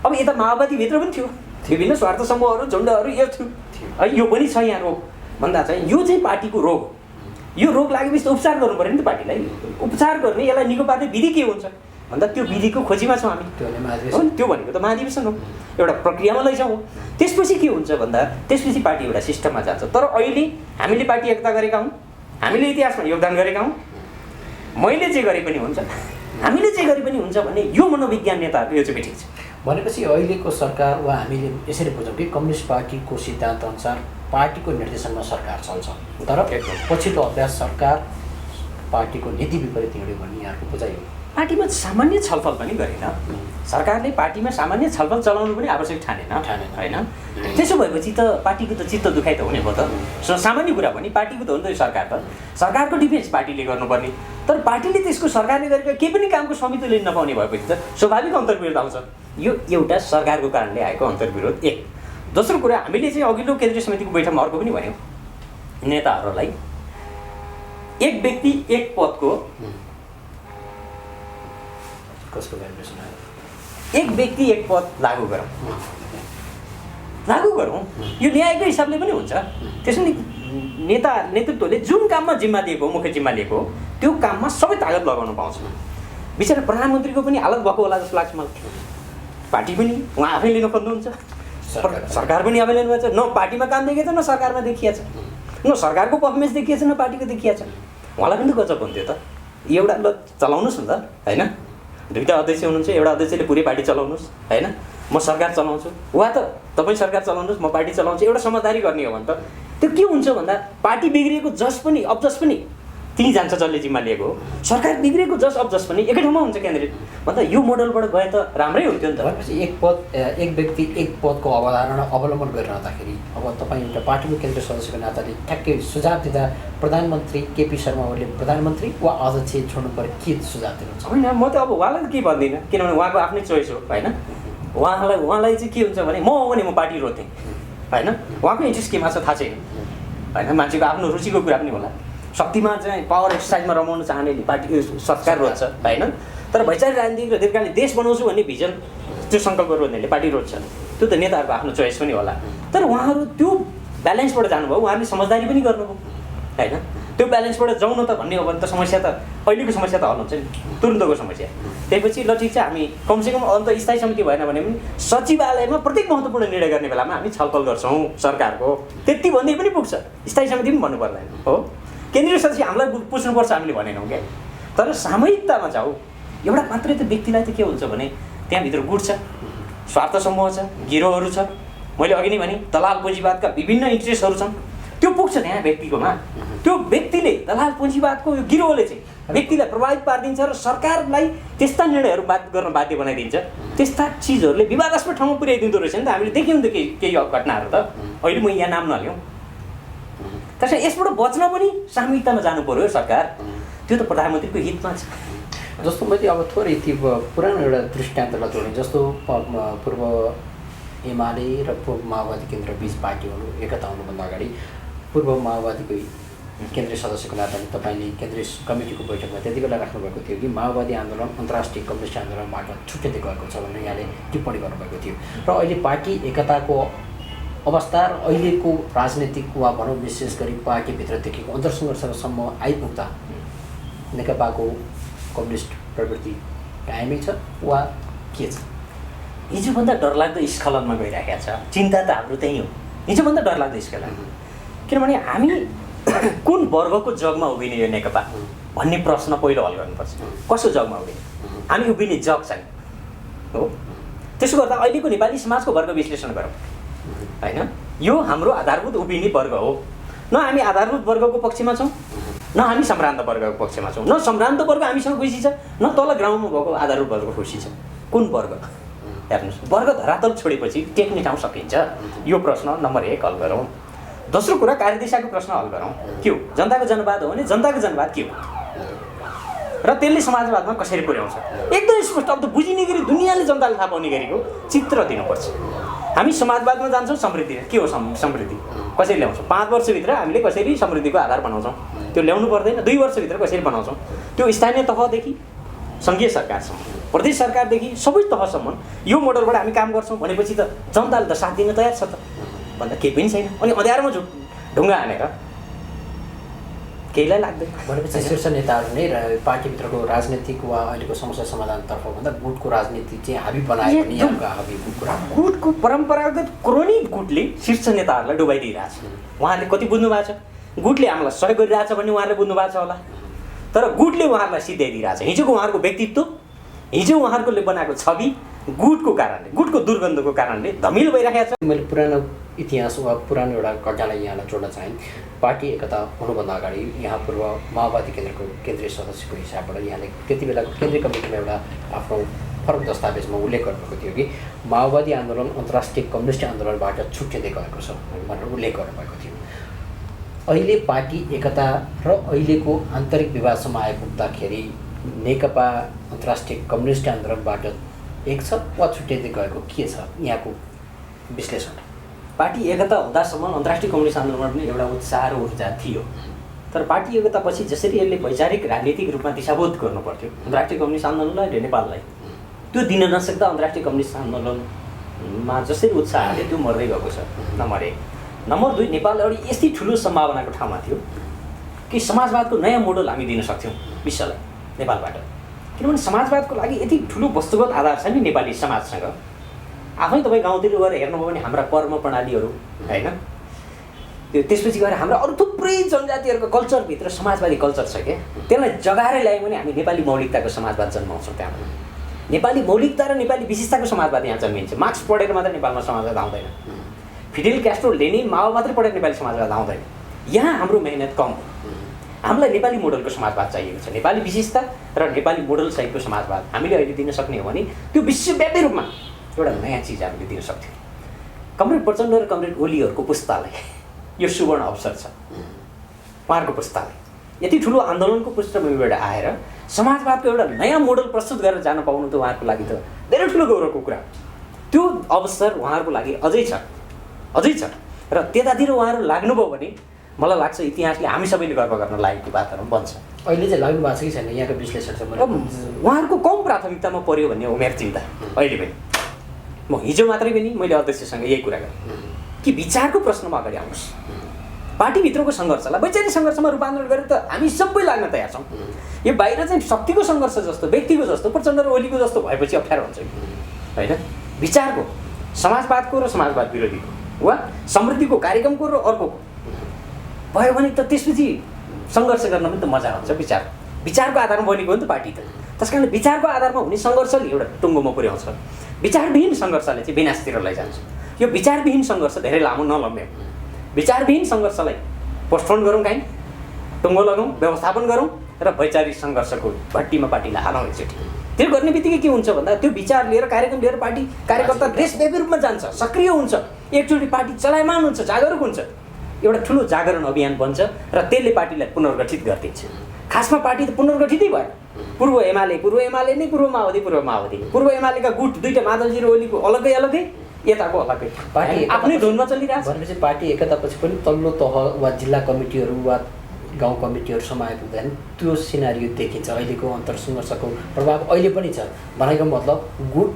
अब यता माओवादीभित्र पनि थियो विभिन्न स्वार्थ समूहहरू झुन्डहरू यो थियो, यो पनि छ यहाँ रोग भन्दा चाहिँ यो चाहिँ पार्टीको रोग हो। यो रोग लागेपछि त उपचार गर्नु पऱ्यो नि त पार्टीलाई। उपचार गर्ने यसलाई निको पार्ने विधि के हुन्छ भन्दा त्यो विधिको खोजीमा छौँ हामी। त्यो भनेको त महाधिवेशन हो, एउटा प्रक्रियामा लैजाउँ। त्यसपछि के हुन्छ भन्दा त्यसपछि पार्टी एउटा सिस्टममा जान्छ। तर अहिले हामीले पार्टी एकता गरेका हौँ, हामीले इतिहासमा योगदान गरेका हौँ, मैले जे गरे पनि हुन्छ, हामीले जे गरे पनि हुन्छ भन्ने यो मनोविज्ञान नेताहरूको यो चाहिँ ठिक छ। भनेपछि अहिलेको सरकार वा हामीले यसरी बुझौँ कि कम्युनिस्ट पार्टीको सिद्धान्त अनुसार पार्टीको निर्देशनमा सरकार चल्छ, तर पछिल्लो अभ्यास सरकार पार्टीको नीति विपरीत हिँड्यो भन्ने यहाँको बुझाइ हो। पार्टीमा सामान्य छलफल पनि गरेन सरकारले, पार्टीमा सामान्य छलफल चलाउनु पनि आवश्यक ठानेन होइन। त्यसो भएपछि त पार्टीको त चित्त दुखाइ त हुने भयो त। सामान्य कुरा पनि पार्टीको त हो नि त सरकार, त सरकारको डिफेन्स पार्टीले गर्नुपर्ने। तर पार्टीले त्यसको सरकारले गरेका केही पनि कामको स्वामित्व लिन नपाउने भएपछि त स्वाभाविक अन्तर्विरोध आउँछ। यो एउटा सरकारको कारणले आएको अन्तर्विरोध एक। दोस्रो कुरा, हामीले चाहिँ अघिल्लो केन्द्रीय समितिको बैठकमा अर्को पनि भन्यौँ, नेताहरूलाई एक व्यक्ति एक पदको कसको भ्यालुएसन आयो? एक व्यक्ति एक पद लागू गरौँ, लागू गरौँ। यो न्यायको हिसाबले पनि हुन्छ। त्यसमा नेतृत्वले जुन काममा जिम्मा दिएको, मुख्य जिम्मा लिएको त्यो काममा सबै तागत लगाउन पाउँछ। बिचरा प्रधानमन्त्रीको पनि हालत भएको होला जस्तो लाग्छ मलाई। पार्टी पनि उहाँ आफै लिन खोज्नुहुन्छ, सरकार पनि आफै लिनु भएको छ। न पार्टीमा काम देखिएछ न सरकारमा देखिएछ, न सरकारको पर्फर्मेन्स देखिएछ न पार्टीको देखिएछ। उहाँलाई पनि त गजब हुन्थ्यो त, एउटा ल चलाउनुहोस् न त होइन। दुईवटा अध्यक्ष हुनुहुन्छ, एउटा अध्यक्षले पुरै पार्टी चलाउनुहोस् होइन, म सरकार चलाउँछु, वा त तपाईँ सरकार चलाउनुहोस् म पार्टी चलाउँछु, एउटा समझदारी गर्ने हो भने त त्यो के हुन्छ भन्दा पार्टी बिग्रिएको जस पनि अबजस पनि त्यहीँ जान्छ जसले जिम्मा लिएको हो। सरकार बिग्रिएको जस अबजस पनि एकै ठाउँमा हुन्छ केन्द्रित भन्दा यो मोडलबाट गए त राम्रै हुन्थ्यो नि त। भनेपछि एक व्यक्ति एक पदको अवधारणा अवलम्बन गरिरहँदाखेरि अब तपाईँ एउटा पार्टीको केन्द्रीय सदस्यको नाताले ठ्याक्कै सुझाव दिँदा प्रधानमन्त्री केपी शर्मा ओलीले प्रधानमन्त्री वा अध्यक्ष छोड्नु पर्यो के सुझाव दिनुहुन्छ? होइन, म त अब उहाँलाई त केही भन्दिनँ, किनभने उहाँको आफ्नै चोइस हो होइन। उहाँलाई चाहिँ के हुन्छ भने म हो भने म पार्टी रोज्थेँ होइन। उहाँको इन्ट्रेस्ट केमा छ थाहा छैन होइन, मान्छेको आफ्नो रुचिको कुरा पनि होला। शक्तिमा चाहिँ पावर एक्सर्साइजमा रमाउन चाहनेले पार्टी सरकार रोज्छ होइन। तर वैचारिक राजनीतिक र दीर्घकालीन देश बनाउँछु भन्ने भिजन त्यो सङ्कल्प रोज्नेले पार्टी रोज्छ, त्यो त नेताहरूको आफ्नो चोइस पनि होला। तर उहाँहरू त्यो ब्यालेन्सबाट जानुभयो, उहाँहरूले समझदारी पनि गर्नुभयो होइन। त्यो ब्यालेन्सबाट जाउँ न त भन्ने हो भने त समस्या त अहिलेको समस्या त हल हुन्छ नि, तुरुन्तको समस्या। त्यसपछि ल ठिक छ, हामी कमसेकम अन्त स्थायी समिति भएन भने पनि सचिवालयमा प्रत्येक महत्त्वपूर्ण निर्णय गर्ने बेलामा हामी छलफल गर्छौँ सरकारको, त्यति भन्दै पनि पुग्छ। स्थायी समिति पनि भन्नु पर्दैन हो, केन्द्रीय सदस्य हामीलाई पुछ्नुपर्छ हामीले भनेनौँ क्या। तर सामूहिकतामा जाऊ, एउटा मात्रै त व्यक्तिलाई त के हुन्छ भने त्यहाँभित्र गुट छ, स्वार्थ समूह छ, गिरोहहरू छ, मैले अघि नै भने दलाल पुँजीवादका विभिन्न इन्ट्रेस्टहरू छन्, त्यो पुग्छ त्यहाँ व्यक्तिकोमा। त्यो व्यक्तिले दलाल पुँजीवादको यो गिरोहले चाहिँ व्यक्तिलाई प्रभावित पारिदिन्छ र सरकारलाई त्यस्ता निर्णयहरू गर्न बाध्य बनाइदिन्छ। त्यस्ता चिजहरूले विवादास्पद ठाउँमा पुर्याइदिँदो रहेछ नि त, हामीले देख्यौँ नि त केही घटनाहरू त। अहिले म यहाँ नाम नलिउँ, त्यसैले यसबाट बच्न पनि सामूहिकतामा जानु पर्यो सरकार, त्यो त प्रधानमन्त्रीको हितमा छ। जस्तो मैले अब थोरै त्यो पुरानो एउटा दृष्टान्तलाई जोडेँ, जस्तो पूर्व एमाले र पूर्व माओवादी केन्द्र बिच पार्टीहरू एकता हुनुभन्दा अगाडि पूर्व माओवादीको केन्द्रीय सदस्यको नाताले तपाईँले केन्द्रीय कमिटीको बैठकमा त्यति बेला राख्नुभएको थियो कि माओवादी आन्दोलन अन्तर्राष्ट्रिय कम्युनिस्ट आन्दोलनबाट छुट्टिँदै गएको छ भनेर यहाँले टिप्पणी गर्नुभएको थियो। र अहिले पार्टी एकताको अवस्था र अहिलेको राजनीतिक वा भनौँ विशेष गरी पार्टीभित्र देखेको अन्तर्सङ्घर्षसम्म आइपुग्दा नेकपाको कम्युनिस्ट प्रवृत्ति कायमै छ वा के छ? हिजोभन्दा डरलाग्दो स्खलनमा गइरहेको छ, चिन्ता त हाम्रो त्यही हो। हिजोभन्दा डरलाग्दो स्खलन, किनभने हामी कुन वर्गको जगमा उभिने यो नेकपा भन्ने प्रश्न पहिलो हल गर्नुपर्छ। कसो जगमा उभिने? हामी उभिने जग छैन हो। त्यसो गर्दा अहिलेको नेपाली समाजको वर्ग विश्लेषण गरौँ होइन। यो हाम्रो आधारभूत उभिने वर्ग हो। न हामी आधारभूत वर्गको पक्षमा छौँ, न हामी सम्भ्रान्त वर्गको पक्षमा छौँ। न सम्भ्रान्त वर्ग हामीसँग खुसी छ, न तल ग्राउन्डमा भएको आधारभूत वर्ग खुसी छ। कुन वर्ग? हेर्नुहोस्, वर्ग धरातल छोडेपछि टेक्ने ठाउँ सकिन्छ। यो प्रश्न नम्बर 1 हल गरौँ। दोस्रो कुरा, कार्यदिशाको प्रश्न हल गरौँ। के हो? जनताको जनवाद हो भने जनताको जनवाद के हो र त्यसले समाजवादमा कसरी पुर्याउँछ? एकदम स्पष्ट, अब त बुझिने गरी दुनियाँले जनताले थाहा पाउने गरीको चित्र दिनुपर्छ। हामी समाजवादमा जान्छौँ, समृद्धि के हो? समृद्धि कसरी ल्याउँछौँ 5 वर्षभित्र हामीले कसरी समृद्धिको आधार बनाउँछौँ त्यो ल्याउनु पर्दैन 2 वर्षभित्र कसरी बनाउँछौँ त्यो स्थानीय तहदेखि सङ्घीय सरकारसम्म प्रदेश सरकारदेखि सबै तहसम्म यो मोडलबाट हामी काम गर्छौँ भनेपछि त जनताले त साथ दिन तयार छ त भन्दा केही पनि छैन अनि अँध्यारोमा ढुङ्गा हानेर केहीलाई लाग्दैन भनेपछि शीर्ष नेताहरू नै पार्टीभित्रको राजनीतिक वा अहिलेको समस्या समाधानतर्फ भन्दा गुटको राजनीति चाहिँ हाबी बनाए पनि यहाँको हाबीको कुरा गुटको परम्परागत क्रोनिक गुटले शीर्ष नेताहरूलाई डुबाइदिइरहेछ उहाँहरूले कति बुझ्नु भएको छ गुटले हामीलाई सहयोग गरिरहेछ भन्ने उहाँहरूले बुझ्नु भएको छ होला तर गुटले उहाँहरूलाई सिध्याइदिइरहेछ हिजोको उहाँहरूको व्यक्तित्व हिजो उहाँहरूले बनाएको छवि गुटको कारणले गुटको दुर्गन्धको कारणले धमिलो भइरहेको छ मैले पुरानो इतिहास वा पुरानो एउटा घटनालाई यहाँलाई जोड्न चाहेँ पार्टी एकता हुनुभन्दा अगाडि यहाँ पूर्व माओवादी केन्द्रको केन्द्रीय सदस्यको हिसाबबाट यहाँले त्यति बेलाको केन्द्रीय कमिटीमा एउटा आफ्नो फरक दस्तावेजमा उल्लेख गर्नुभएको थियो कि माओवादी आन्दोलन अन्तर्राष्ट्रिय कम्युनिस्ट आन्दोलनबाट छुट्टिँदै गएको छ भनेर उल्लेख गर्नुभएको थियो अहिले पार्टी एकता र अहिलेको आन्तरिक विवादसम्म आइपुग्दाखेरि नेकपा अन्तर्राष्ट्रिय कम्युनिस्ट आन्दोलनबाट एक छ वा छुट्टिँदै गएको के छ यहाँको विश्लेषण पार्टी एकता हुँदासम्म अन्तर्राष्ट्रिय कम्युनिस्ट आन्दोलनमा पनि एउटा उत्साह र ऊर्जा थियो तर पार्टी एकतापछि जसरी यसले वैचारिक राजनीतिक रूपमा दिशाबोध गर्नु पर्थ्यो अन्तर्राष्ट्रिय कम्युनिस्ट आन्दोलनलाई र नेपाललाई त्यो दिन नसक्दा अन्तर्राष्ट्रिय कम्युनिस्ट आन्दोलनमा जसरी उत्साह हाल्यो त्यो मर्दै गएको छ नम्बर 1 नम्बर 2 नेपाल एउटा यति ठुलो सम्भावनाको ठाउँमा थियो कि समाजवादको नयाँ मोडल हामी दिन सक्थ्यौँ विश्वलाई नेपालबाट किनभने समाजवादको लागि यति ठुलो वस्तुगत आधार छ नि नेपाली समाजसँग आफै तपाईँ गाउँतिर गएर हेर्नुभयो भने हाम्रा कर्म प्रणालीहरू होइन त्यसपछि गएर हाम्रा अरू थुप्रै जनजातिहरूको कल्चरभित्र समाजवादी कल्चर छ क्या त्यसलाई जगाएर ल्यायौँ भने हामी नेपाली मौलिकताको समाजवाद जन्माउँछौँ त्यहाँबाट नेपाली मौलिकता र नेपाली विशेषताको समाजवाद यहाँ जन्मिन्छ मार्क्स पढेर मात्र नेपालमा समाजवाद आउँदैन फिडेल क्यास्ट्रो लेनिन माओ मात्रै पढेर नेपाली समाजवाद आउँदैन यहाँ हाम्रो मेहनत कम हो हामीलाई नेपाली मोडलको समाजवाद चाहिएको छ नेपाली विशेषता र नेपाली मोडल सहितको समाजवाद हामीले अहिले दिन सक्ने हो भने त्यो विश्वव्यापी रूपमा एउटा नयाँ चिज हामीले दिन सक्थ्यौँ कमरेड प्रचण्ड र कमरेड ओलीहरूको पुस्तालाई यो सुवर्ण अवसर छ उहाँहरूको पुस्ताले यति ठुलो आन्दोलनको पृष्ठभूमिबाट आएर समाजवादको एउटा नयाँ मोडल प्रस्तुत गरेर जान पाउनु त उहाँहरूको लागि त धेरै ठुलो गौरवको कुरा त्यो अवसर उहाँहरूको लागि अझै छ र त्यतातिर उहाँहरू लाग्नुभयो भने मलाई लाग्छ इतिहासले हामी सबैले गर्व गर्न लागेको वातावरण बन्छ अहिले चाहिँ लाग्नु भएको छ कि छैन यहाँको विश्लेषण छ उहाँहरूको कम प्राथमिकतामा पर्यो भन्ने हो मेरो चिन्ता अहिले पनि म हिजो मात्रै पनि मैले अध्यक्षसँग यही कुरा गरेँ कि विचारको प्रश्नमा अगाडि आउनुहोस् पार्टीभित्रको सङ्घर्षलाई वैचारिक सङ्घर्षमा रूपान्तरण गरेर त हामी सबै लाग्न तयार छौँ यो बाहिर चाहिँ शक्तिको सङ्घर्ष जस्तो व्यक्तिको जस्तो प्रचण्ड र ओलीको जस्तो भएपछि अप्ठ्यारो हुन्छ होइन विचारको समाजवादको र समाजवाद विरोधीको वा समृद्धिको कार्यक्रमको र अर्को भयो भने त त्यसपछि सङ्घर्ष गर्न पनि त मजा आउँछ विचारको आधारमा बनेको हो नि त पार्टी त त्यस कारणले विचारको आधारमा हुने सङ्घर्षले एउटा टुङ्गोमा पुर्याउँछ विचारविहीन सङ्घर्षले चाहिँ विनाशतिर लैजान्छ यो विचारविहीन सङ्घर्ष धेरै लामो नलम्ब्याउँ विचारविहीन सङ्घर्षलाई पोस्टपोन गरौँ काहीँ टुङ्गो लगाउँ व्यवस्थापन गरौँ र वैचारिक सङ्घर्षको भट्टीमा पार्टीलाई हालौँ एकचोटि त्यो गर्ने बित्तिकै के हुन्छ भन्दा त्यो विचार लिएर कार्यक्रम लिएर पार्टी कार्यकर्ता देशव्यापी रूपमा जान्छ सक्रिय हुन्छ एकचोटि पार्टी चलायमान हुन्छ जागरुक हुन्छ एउटा ठुलो जागरण अभियान बन्छ र त्यसले पार्टीलाई पुनर्गठित गरिदिन्छ खासमा पार्टी त पुनर्गठितै भयो पूर्व एमाले नै पूर्व माओवादी पूर्व एमालेका गुट दुईटा माधवजी र ओलीको अलगै यताको अलग्गै पार्टी आफ्नै धुनमा चलिरहेछ भनेपछि पार्टी एकतापछि पनि तल्लो तह वा जिल्ला कमिटीहरू वा गाउँ कमिटीहरूसम्म आइपुग्दैन त्यो सिनारियो देखिन्छ अहिलेको अन्तरसङ्घर्षको प्रभाव अहिले पनि छ भनेको मतलब गुट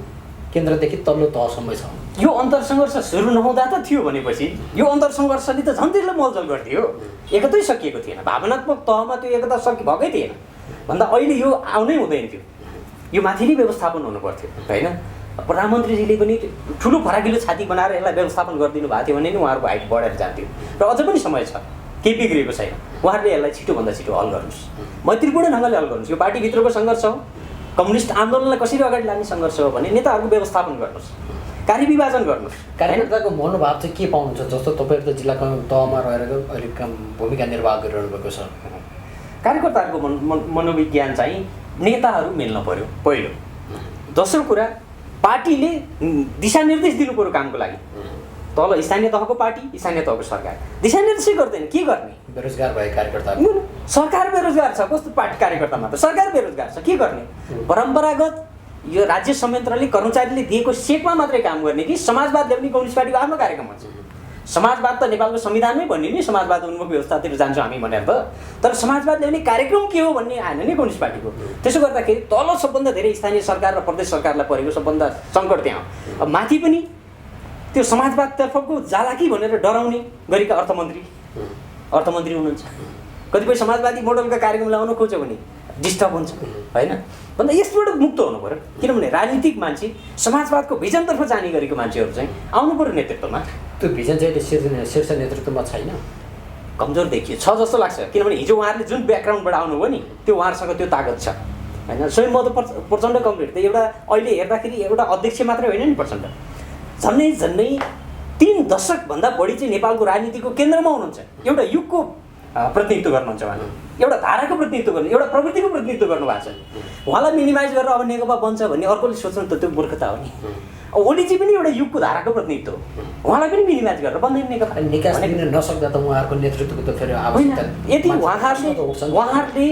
केन्द्रदेखि तल्लो तहसम्मै छ यो अन्तरसङ्घर्ष सुरु नहुँदा त थियो भनेपछि यो अन्तरसङ्घर्षले त झन् त्यसलाई मलजल गर्थ्यो एकतै सकिएको थिएन भावनात्मक तहमा त्यो एकता भएकै थिएन भन्दा अहिले यो आउनै हुँदैन थियो यो माथि नै व्यवस्थापन हुनु पर्थ्यो होइन प्रधानमन्त्रीजीले पनि ठुलो फराकिलो छाती बनाएर यसलाई व्यवस्थापन गरिदिनु भएको थियो भने नि उहाँहरूको हाइट बढेर जान्थ्यो र अझ पनि समय छ केही बिग्रिएको छैन उहाँहरूले यसलाई छिटोभन्दा छिटो हल गर्नुहोस् मैत्रीपूर्ण ढङ्गले हल गर्नुहोस् यो पार्टीभित्रको सङ्घर्ष हो कम्युनिस्ट आन्दोलनलाई कसरी अगाडि लाने सङ्घर्ष हो भने नेताहरूको व्यवस्थापन गर्नुहोस् कार्यविभाजन गर्नुहोस् कार्यकर्ताको मनोभाव चाहिँ के पाउनुहुन्छ जस्तो तपाईँहरू त जिल्लाको तहमा रहेर अहिले भूमिका निर्वाह गरिरहनु भएको छ कार्यकर्ताहरूको मनोविज्ञान चाहिँ नेताहरू मिल्न पर्यो पहिलो दोस्रो कुरा पार्टीले दिशानिर्देश दिनु पर्यो कामको लागि तल स्थानीय तहको पार्टी स्थानीय तहको सरकार दिशानिर्देशै गर्दैन के गर्ने बेरोजगार भए कार्यकर्ता सरकार बेरोजगार छ कस्तो पार्टी कार्यकर्तामा त सरकार बेरोजगार छ के गर्ने परम्परागत यो राज्य संयन्त्रले कर्मचारीले दिएको सेटमा मात्रै काम गर्ने कि समाजवाद ल्याउने कम्युनिस्ट पार्टीको आफ्नो कार्यक्रम हुन्छ समाजवाद त नेपालको संविधानमै भन्ने नि समाजवाद उन्मुख व्यवस्थातिर जान्छौँ हामी भनेर त, तर समाजवाद ल्याउने कार्यक्रम के हो भन्ने आएन नि कम्युनिस्ट पार्टीको। त्यसो गर्दाखेरि तल सबभन्दा धेरै स्थानीय सरकार र प्रदेश सरकारलाई परेको सबभन्दा सङ्कट त्यहाँ हो। अब माथि पनि त्यो समाजवादतर्फको जाला कि भनेर डराउने गरेका अर्थमन्त्री हुनुहुन्छ। कतिपय समाजवादी मोडलका कार्यक्रम ल्याउन खोज्यो भने डिस्टर्ब हुन्छ होइन, भन्दा यसबाट मुक्त हुनु पऱ्यो। किनभने राजनीतिक मान्छे समाजवादको भिजनतर्फ जाने गरेको मान्छेहरू चाहिँ आउनु पऱ्यो नेतृत्वमा। त्यो भिजन चाहिँ शीर्ष नेतृत्वमा छैन, कमजोर देखियो छ जस्तो लाग्छ। किनभने हिजो उहाँहरूले जुन ब्याकग्राउन्डबाट आउनुभयो नि त्यो उहाँहरूसँग त्यो तागत छ होइन। स्वयं मधु प्रचण्ड कमरेड त एउटा अहिले हेर्दाखेरि एउटा अध्यक्ष मात्रै होइन नि प्रचण्ड, झन्डै 3 दशकभन्दा बढी चाहिँ नेपालको राजनीतिको केन्द्रमा हुनुहुन्छ। एउटा युगको प्रतिनिधित्व गर्नुहुन्छ उहाँले, एउटा धाराको प्रतिनिधित्व गर्नु, एउटा प्रवृत्तिको प्रतिनिधित्व गर्नुभएको छ। उहाँलाई मिनिमाइज गरेर अब नेकपा बन्छ भन्ने अर्कोले सोच्नु त त्यो मूर्खता हो नि। ओलीजी पनि एउटा युगको धाराको प्रतिनिधित्व हो, उहाँलाई पनि मिनिमाइज गरेर बन्दैन नेकपा। निकास दिन नसक्दा त उहाँहरूको नेतृत्वको त फेरि आवश्यकता यदि उहाँहरूले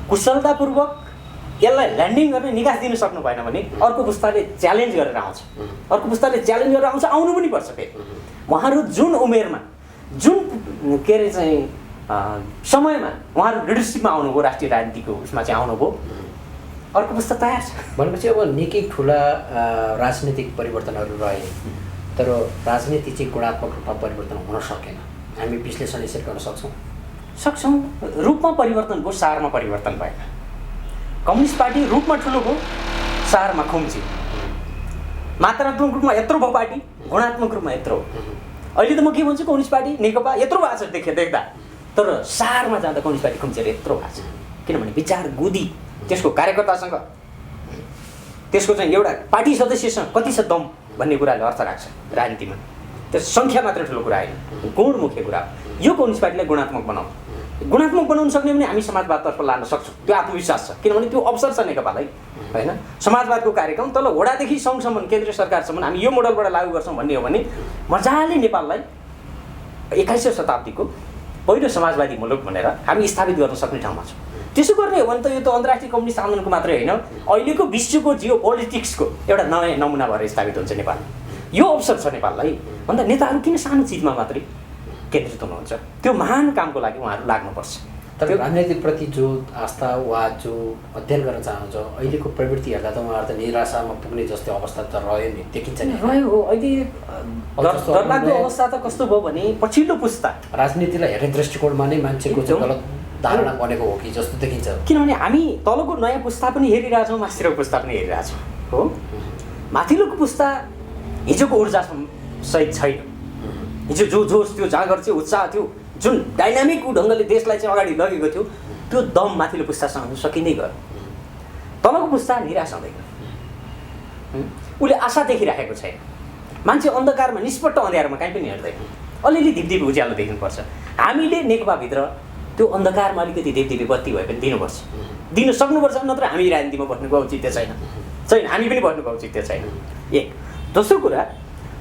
कुशलतापूर्वक यसलाई ल्यान्डिङ गर्ने निकास दिन सक्नु भएन भने अर्को पुस्ताले च्यालेन्ज गरेर आउँछ, आउनु पनि पर्छ। फेरि उहाँहरू जुन उमेरमा जुन के अरे चाहिँ समयमा उहाँहरू लिडरसिपमा आउनुभयो, राष्ट्रिय राजनीतिको उसमा चाहिँ आउनुभयो, अर्को पुस्ता तयार छ भनेपछि अब निकै ठुला राजनीतिक परिवर्तनहरू रहे, तर राजनीति चाहिँ गुणात्मक रूपमा परिवर्तन हुन सकेन। हामी विश्लेषण यसरी गर्न सक्छौँ रूपमा परिवर्तन भयो, सारमा परिवर्तन भएन। कम्युनिस्ट पार्टी रूपमा ठुलो भयो, सारमा खुम्ची। मात्रात्मक रूपमा यत्रो भयो पार्टी, गुणात्मक रूपमा यत्रो हो। अहिले त म के भन्छु, कम्युनिस्ट पार्टी नेकपा यत्रो भएको छ देख्दा, तर सारमा जाँदा कम्युनिस्ट पार्टी खुम्चेर यत्रो भएको छ। किनभने विचार गुदी त्यसको कार्यकर्तासँग, त्यसको चाहिँ एउटा पार्टी सदस्यसँग कति छ दम भन्ने कुराले अर्थ राख्छ राजनीतिमा। त्यो सङ्ख्या मात्र ठुलो कुरा होइन, गुण मुख्य कुरा हो। यो कम्युनिस्ट पार्टीलाई गुणात्मक बनाउन सक्ने भने हामी समाजवादतर्फ लान सक्छौँ, त्यो आत्मविश्वास छ। किनभने त्यो अवसर छ नेपाललाई होइन। समाजवादको कार्यक्रम तल वडादेखि सङ्घसम्म, केन्द्रीय सरकारसम्म हामी यो मोडलबाट लागू गर्छौँ भन्ने हो भने मजाले नेपाललाई 21औं शताब्दीको पहिलो समाजवादी मुलुक भनेर हामी स्थापित गर्न सक्ने ठाउँमा छौँ। त्यसो गर्ने हो भने त यो त अन्तर्राष्ट्रिय कम्युनिस्ट आन्दोलनको मात्रै होइन, अहिलेको विश्वको जियो पोलिटिक्सको एउटा नयाँ नमुना भएर स्थापित हुन्छ नेपाल। यो अवसर छ नेपाललाई। भन्दा नेताहरू किन सानो चिजमा मात्रै केन्द्रित हुनुहुन्छ? त्यो महान कामको लागि उहाँहरू लाग्नुपर्छ। तर राजनीतिप्रति जो आस्था वा जो अध्ययन गर्न चाहनुहुन्छ, अहिलेको प्रवृत्ति हेर्दा त उहाँहरू त निराशामा पुग्ने जस्तो अवस्था त रह्यो नि, देखिन्छ नि। रह्यो हो। अहिले डरलाग्दो अवस्था त कस्तो भयो भने पछिल्लो पुस्ता राजनीतिलाई हेर्ने दृष्टिकोणमा नै मान्छेको चाहिँ गलत धारणा बनेको हो कि जस्तो देखिन्छ। किनभने हामी तलको नयाँ पुस्ता पनि हेरिरहेछौँ, माथिल्लो पुस्ता पनि हेरिरहेछौँ हो। माथिल्लोको पुस्ता हिजोको ऊर्जा सहित छैन। हिजो जो जोस थियो, जाँगर थियो, उत्साह थियो, जुन डाइनामिक ढङ्गले देशलाई चाहिँ अगाडि लगेको थियो, त्यो दम माथिल्लो पुस्तासँग सकिँदै गयो। तलको पुस्ता निराश हुँदै गयो। उसले आशा देखिराखेको छैन। मान्छे अन्धकारमा, निष्पट्ट अँध्यारोमा कहीँ पनि हेर्दैन, अलिअलि धिपधिप उज्यालो देख्नुपर्छ। हामीले नेकपाभित्र त्यो अन्धकारमा अलिकति धिपधिपी बत्ती भए पनि दिन सक्नुपर्छ, नत्र हामी राजनीतिमा बस्नुको औचित्य छैन, हामी पनि बस्नुको औचित्य छैन। एक। दोस्रो कुरा,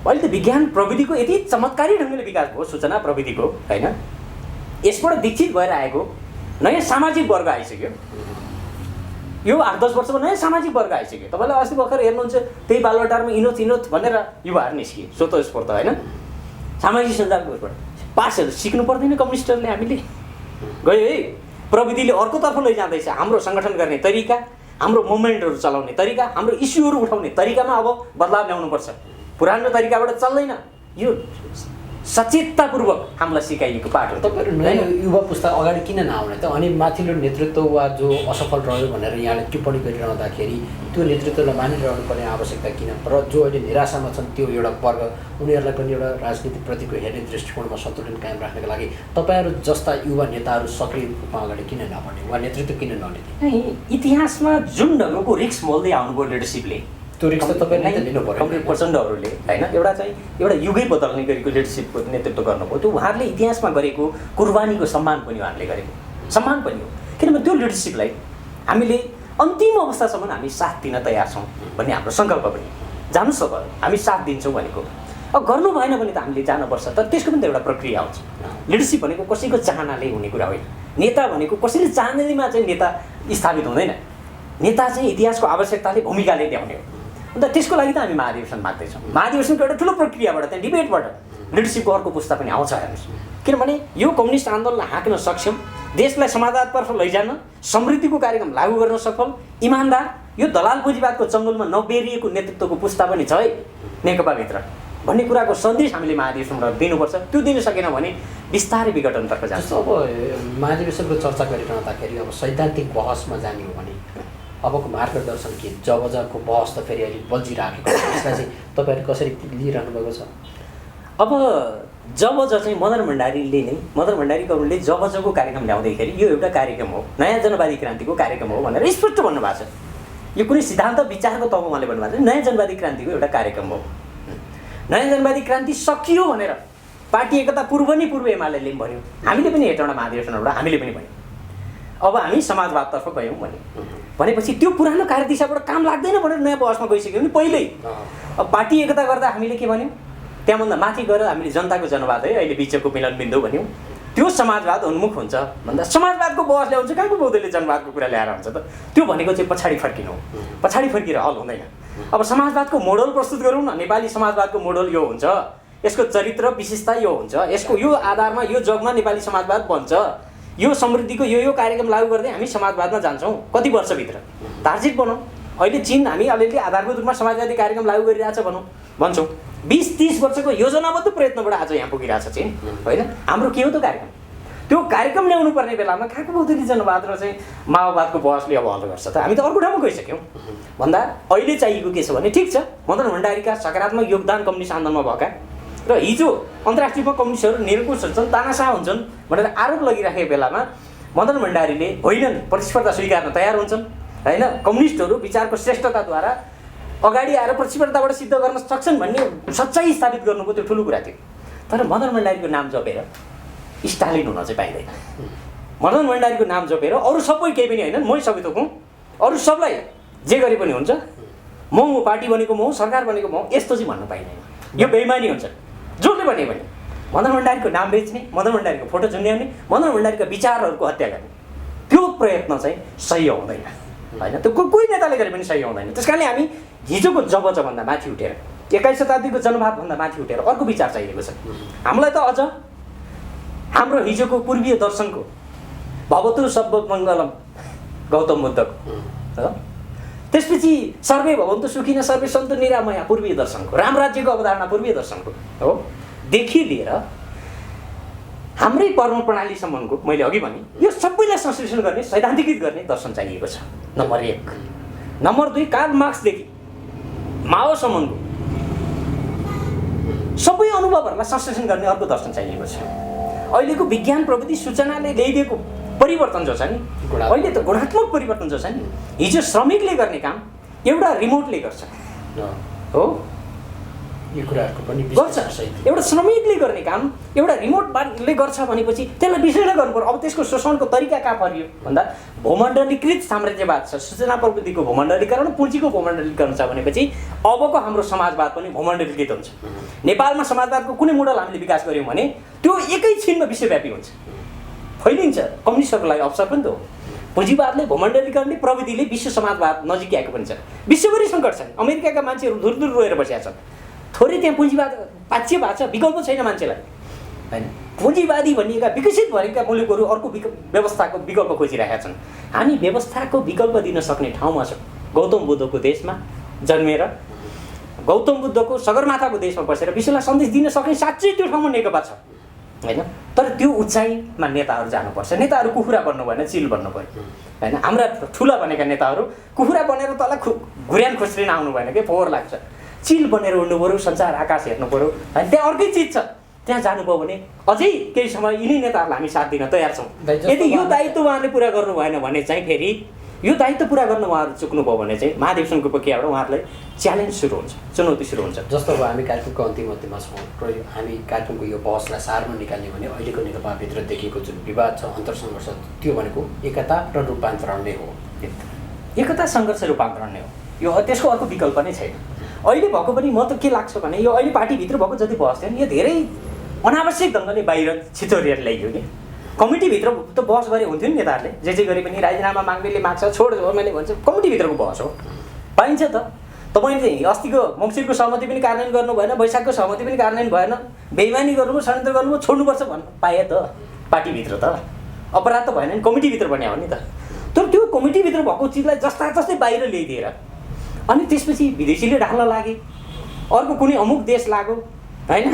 अहिले त विज्ञान प्रविधिको यति चमत्कारी ढङ्गले विकास भयो, सूचना प्रविधिको होइन, यसबाट दीक्षित भएर आएको नयाँ सामाजिक वर्ग आइसक्यो। यो 8-10 वर्षको नयाँ सामाजिक वर्ग आइसक्यो। तपाईँलाई अस्ति भर्खर हेर्नुहुन्छ, त्यही बालुवाटारमा इनोथ भनेर युवाहरू निस्किए, स्वतस्फूर्त होइन, सामाजिक सञ्जालकोबाट पासहरू सिक्नु पर्दैन कम्युनिस्टहरूले। हामीले गयो है, प्रविधिले अर्कोतर्फ लैजाँदैछ। हाम्रो सङ्गठन गर्ने तरिका, हाम्रो मुभमेन्टहरू चलाउने तरिका, हाम्रो इस्युहरू उठाउने तरिकामा अब बदलाव ल्याउनुपर्छ। पुरानो तरिकाबाट चल्दैन। यो सचेततापूर्वक हामीलाई सिकाइएको पाठ हो। तपाईँहरू नयाँ युवा पुस्ता अगाडि किन नआउने त? अनि माथिल्लो नेतृत्व वा जो असफल रह्यो भनेर यहाँले टिप्पणी गरिरहँदाखेरि त्यो नेतृत्वलाई मानिरहनु पर्ने आवश्यकता किन? र जो अहिले निराशामा छन् त्यो एउटा वर्ग, उनीहरूलाई पनि एउटा राजनीतिप्रतिको हेर्ने दृष्टिकोणमा सन्तुलन कायम राख्नको लागि तपाईँहरू जस्ता युवा नेताहरू सक्रिय रूपमा अगाडि किन नबढ्ने वा नेतृत्व किन नलिने? इतिहासमा जुन ढङ्गको रिक्स मोल्दै आउनुभयो लिडरसिपले, त्यो रिक्स त तपाईँले लिनु पर्यो। कमरेड प्रचण्डहरूले होइन एउटा युगै बदल्ने गरेको लिडरसिपको नेतृत्व गर्नुभयो। त्यो उहाँहरूले इतिहासमा गरेको कुर्बानीको सम्मान पनि उहाँहरूले गरेको सम्मान पनि हो। किनभने त्यो लिडरसिपलाई हामीले अन्तिम अवस्थासम्म हामी साथ दिन तयार छौँ भन्ने हाम्रो सङ्कल्प पनि। जानुहोस् अब हामी साथ दिन्छौँ भनेको, अब गर्नु भएन भने त हामीले जानुपर्छ। तर त्यसको पनि त एउटा प्रक्रिया हुन्छ। लिडरसिप भनेको कसैको चाहनाले हुने कुरा होइन। नेता भनेको कसैले चाहनेमा चाहिँ नेता स्थापित हुँदैन। नेता चाहिँ इतिहासको आवश्यकताले, भूमिकाले ल्याउने हो। अन्त त्यसको लागि त हामी महाधिवेशन माग्दैछौँ। महाधिवेशनको एउटा ठुलो प्रक्रियाबाट, त्यहाँ डिबेटबाट लिडरसिपको अर्को पुस्ता पनि आउँछ हेर्नुहोस्। किनभने यो कम्युनिस्ट आन्दोलनलाई हाँक्न सक्षम, देशलाई समाजवादतर्फ लैजान, समृद्धिको कार्यक्रम लागू गर्न सफल, इमान्दार, यो दलाल पुँजीवादको जङ्गलमा नबेरिएको नेतृत्वको पुस्ता पनि छ है नेकपाभित्र भन्ने कुराको सन्देश हामीले महाधिवेशनबाट दिनुपर्छ। त्यो दिन सकेन भने बिस्तारै विघटनतर्फ जान्छ। अब महाधिवेशनको चर्चा गरिरहँदाखेरि अब सैद्धान्तिक बहसमा जाने हो भने अबको मार्गदर्शन के जबजको बहस त फेरि अहिले बल्झिराखेको छ, यसलाई चाहिँ तपाईँहरू कसरी लिइरहनु भएको छ? अब जबज चाहिँ मदन भण्डारीले नै मदन भण्डारी गभर्मेन्टले जबजको कार्यक्रम ल्याउँदैखेरि यो एउटा कार्यक्रम हो, नयाँ जनवादी क्रान्तिको कार्यक्रम हो भनेर स्पष्ट भन्नुभएको छ। यो कुनै सिद्धान्त विचारको तहमा उहाँले भन्नुभएको छ, नयाँ जनवादी क्रान्तिको एउटा कार्यक्रम हो। नयाँ जनवादी क्रान्ति सकियो भनेर पार्टी एकता पूर्व एमाले भन्यो, हामीले पनि हेटौँडा महाधिवेशनबाट हामीले पनि भन्यौँ अब हामी समाजवादतर्फ गयौँ भनेपछि त्यो पुरानो कार्यदिशाबाट काम लाग्दैन भनेर नयाँ बहसमा गइसक्यो भने पहिल्यै अब पार्टी एकता गर्दा हामीले के भन्यौँ, त्यहाँभन्दा माथि गएर हामीले जनताको जनवाद है अहिले बिचको मिलनबिन्दु भन्यौँ, त्यो समाजवाद उन्मुख हुन्छ भन्दा समाजवादको बहस ल्याउँछ, कहाँको बौद्धले जनवादको कुरा ल्याएर हुन्छ त? त्यो भनेको चाहिँ पछाडि फर्किनु हो, पछाडि फर्किएर हल हुँदैन। अब समाजवादको मोडल प्रस्तुत गरौँ न, नेपाली समाजवादको मोडल यो हुन्छ, यसको चरित्र विशेषता यो हुन्छ, यसको यो आधारमा यो जगमा नेपाली समाजवाद बन्छ, यो समृद्धिको यो कार्यक्रम लागू गर्दै हामी समाजवादमा जान्छौँ। कति वर्षभित्र तार्जित बनाउँ। अहिले चीन हामी अलिअलि आधारभूत रूपमा समाजवादी कार्यक्रम लागू गरिरहेछ भन्छौँ। 20-30 वर्षको योजनाबद्ध प्रयत्नबाट आज यहाँ पुगिरहेछ चीन, होइन? हाम्रो के हो त कार्यक्रम? त्यो कार्यक्रम ल्याउनु पर्ने बेलामा कहाँको बौद्धली जनवाद र चाहिँ माओवादको बहसले अब हल गर्छ त? हामी त अर्को ठाउँमा गइसक्यौँ भन्दा अहिले चाहिएको के छ भने ठिक छ मदन भण्डारीका सकारात्मक योगदान कम्युनिस्ट आन्दोलनमा भएका र हिजो अन्तर्राष्ट्रिय रूपमा कम्युनिस्टहरू निरङ्कुश हुन्छन्, तानाशाह हुन्छन् भनेर आरोप लगिराखेको बेलामा मदन भण्डारीले होइनन् प्रतिस्पर्धा स्वीकार्न तयार हुन्छन्, होइन? कम्युनिस्टहरू विचारको श्रेष्ठताद्वारा अगाडि आएर प्रतिस्पर्धाबाट सिद्ध गर्न सक्छन् भन्ने सच्चाइ स्थापित गर्नुको त्यो ठुलो कुरा थियो। तर मदन भण्डारीको नाम जपेर स्टालिन हुन चाहिँ पाइँदैन। मदन भण्डारीको नाम जपेर अरू सबै केही पनि होइन, मै सबै थोकौँ, अरू सबलाई जे गरे पनि हुन्छ, म पार्टी बनेको म, सरकार बनेको म, यस्तो चाहिँ भन्न पाइँदैन। यो बेइमानी हुन्छ। जसले भने मदन भण्डारीको नाम बेच्ने, मदन भण्डारीको फोटो झुन्ड्याउने, मदन भण्डारीका विचारहरूको हत्या गर्ने त्यो प्रयत्न चाहिँ सही हुँदैन, होइन? त्यो कोही नेताले गरे पनि सही हुँदैन। त्यस कारणले हामी हिजोको जबजभन्दा माथि उठेर 21 शताब्दीको जनवादभन्दा माथि उठेर अर्को विचार चाहिएको छ हामीलाई। त अझ हाम्रो हिजोको पूर्वीय दर्शनको भवतु सर्वमङ्गलम गौतम बुद्धको, त्यसपछि सर्वे भवन्तु सुखिन सर्वे सन्तु निरामया पूर्वीय दर्शनको, राम राज्यको अवधारणा पूर्वीय दर्शनको हो, देखि लिएर हाम्रै कर्म प्रणालीसम्मको मैले अघि भने यो सबैलाई संश्लेषण गर्ने सैद्धान्तिकृत गर्ने दर्शन चाहिएको छ। नम्बर 1। नम्बर 2 कार्ल मार्क्सदेखि माओसम्मको सबै अनुभवहरूलाई संश्लेषण गर्ने अर्को दर्शन चाहिएको छ। अहिलेको विज्ञान प्रविधि सूचनाले ल्याइदिएको परिवर्तन जो छ नि, अहिले त गुणात्मक परिवर्तन जो छ नि, हिजो श्रमिकले गर्ने काम एउटा रिमोटले गर्छ हो, यो कुराहरूको पनि गर्छ। एउटा श्रमिकले गर्ने काम एउटा रिमोटले गर्छ भनेपछि त्यसलाई विश्लेषण गर्नुपर्छ। अब त्यसको शोषणको तरिका कहाँ परियो भन्दा भूमण्डलीकृत साम्राज्यवाद छ, सूचना प्रविधिको भूमण्डलीकरण, पुँजीको भूमण्डलीकरण छ भनेपछि अबको हाम्रो समाजवाद पनि भूमण्डलीकृत हुन्छ। नेपालमा समाजवादको कुनै मोडल हामीले विकास गऱ्यौँ भने त्यो एकैछिनमा विश्वव्यापी हुन्छ, फैलिन्छ। कम्युनिस्टहरूको लागि अवसर पनि त हो। पुँजीवादले भूमण्डलीकरणले प्रविधिले विश्व समाजवाद नजिक आएको पनि छ। विश्वभरि सङ्कट छ, अमेरिकाका मान्छेहरू दूर दूर रोएर बसेका छन्, थोरै त्यहाँ पुँजीवाद पाच्य भएको छ, विकल्प छैन मान्छेलाई, होइन? पुँजीवादी भनिएका विकसित भएका मुलुकहरू अर्को व्यवस्थाको विकल्प खोजिरहेका छन्। हामी व्यवस्थाको विकल्प दिन सक्ने ठाउँमा छौँ। गौतम बुद्धको देशमा जन्मेर गौतम बुद्धको सगरमाथाको देशमा बसेर विश्वलाई सन्देश दिन सक्ने साँच्चै त्यो ठाउँमा नेकपा छ, होइन? तर त्यो उचाइमा नेताहरू जानुपर्छ। नेताहरू कुखुरा बन्नु भएन, चिल बन्नु पऱ्यो, होइन? हाम्रा ठुला बनेका नेताहरू कुखुरा बनेर तल घुर्यान खुस्रिन आउनु भएन कि फोहोर लाग्छ, चिल बनेर उड्नु पऱ्यो, संसार आकाश हेर्नु पऱ्यो, होइन? त्यहाँ अर्कै चिज छ, त्यहाँ जानुभयो भने अझै केही समय यिनै नेताहरूलाई हामी साथ दिन तयार छौँ। यदि यो दायित्व उहाँहरूले पुरा गर्नु भएन भने चाहिँ फेरि यो दायित्व पुरा गर्न उहाँहरू चुक्नुभयो भने चाहिँ महाधिवेशनको प्रक्रियाबाट उहाँहरूलाई च्यालेन्ज सुरु हुन्छ, चुनौती सुरु हुन्छ। जस्तो अब हामी कार्यक्रमको अन्तिममा छौँ र हामी कार्यक्रमको यो बहसलाई सारमा निकाल्ने भने अहिलेको नेकपाभित्र देखिएको जुन विवाद छ, अन्तर्सङ्घर्ष, त्यो भनेको एकता र रूपान्तरण नै हो। एकता सङ्घर्ष रूपान्तरण नै हो, यो त्यसको अर्को विकल्प नै छैन। अहिले भएको पनि म त के लाग्छ भने यो अहिले पार्टीभित्र भएको जति बहस थियो नि यो धेरै अनावश्यक ढङ्गले बाहिर छिचोरिएर ल्याइयो कि कमिटीभित्र त बहस गरे हुन्थ्यो नि नेताहरूले, जे गरे पनि राजीनामा माग्नेले माग्छ, छोड मैले भन्छ, कमिटीभित्रको बहस हो, पाइन्छ त। तपाईँले चाहिँ अस्तिको मङ्सिरको सहमति पनि कार्यान्वयन गर्नु भएन, वैशाखको सहमति पनि कार्यान्वयन भएन, बेइमानी गर्नुभयो, षड्यन्त्र गर्नुभयो, छोड्नुपर्छ भन्न पाए त पार्टीभित्र त अपराध त भएन नि, कमिटीभित्र बनायो नि त। तर त्यो कमिटीभित्र भएको चिजलाई जस्ता जस्तै बाहिर ल्याइदिएर अनि त्यसपछि विदेशीले ढाल्न लागे, अर्को कुनै अमुक देश लाग्यो होइन,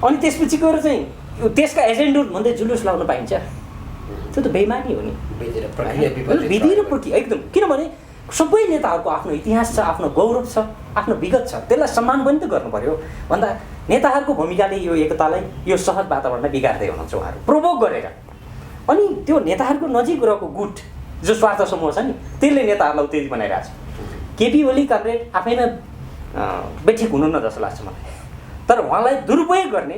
अनि त्यसपछि गएर चाहिँ त्यसका एजेन्डा भन्दै जुलुस लाउन पाइन्छ? त्यो त बेइमानी हो नि, विधि र प्रक्रिया एकदम। किनभने सबै नेताहरूको आफ्नो इतिहास छ, आफ्नो गौरव छ, आफ्नो विगत छ, त्यसलाई सम्मान पनि त गर्नु पर्यो। भन्दा नेताहरूको भूमिकाले यो एकतालाई, यो सहज वातावरणलाई बिगार्दै हुनुहुन्छ उहाँहरू प्रोभोक गरेर। अनि त्यो नेताहरूको नजिक रहेको गुट जो स्वार्थ समूह छ नि, त्यसले नेताहरूलाई उत्तेजित बनाइरहेको छ। केपी ओली कमरेड आफैमा बेठिक हुनुहुन्न जस्तो लाग्छ मलाई, तर उहाँलाई दुरुपयोग गर्ने,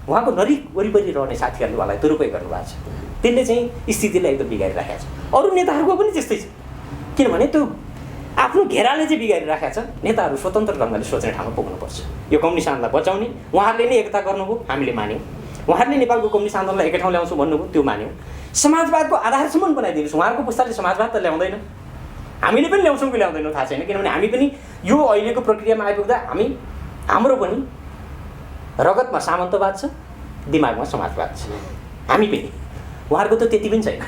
उहाँको नरिक वरिपरि रहने साथीहरूले उहाँलाई दुरुपयोग गर्नुभएको छ, त्यसले चाहिँ स्थितिलाई एकदम बिगारिराखेको छ। अरू नेताहरूको पनि त्यस्तै छ, किनभने त्यो आफ्नो घेराले चाहिँ बिगारिराखेको छ। नेताहरू स्वतन्त्र ढङ्गले सोच्ने ठाउँमा पुग्नुपर्छ। यो कम्युनिस्ट आन्दोलनलाई बचाउने उहाँहरूले नै एकता गर्नुभयो, हामीले मान्यौँ। उहाँहरूले नेपालको कम्युनिस्ट आन्दोलनलाई एकै ठाउँ ल्याउँछु भन्नुभयो, त्यो मान्यौँ। समाजवादको आधारसम्म बनाइदिनुहोस्। उहाँहरूको पुस्ताले समाजवाद त ल्याउँदैन, हामीले पनि ल्याउँछौँ कि ल्याउँदैनौँ थाहा छैन, किनभने हामी पनि यो अहिलेको प्रक्रियामा आइपुग्दा हाम्रो पनि रगतमा सामन्तवाद छ, दिमागमा समाजवाद छ, हामी पनि। उहाँहरूको त त्यति पनि छैन।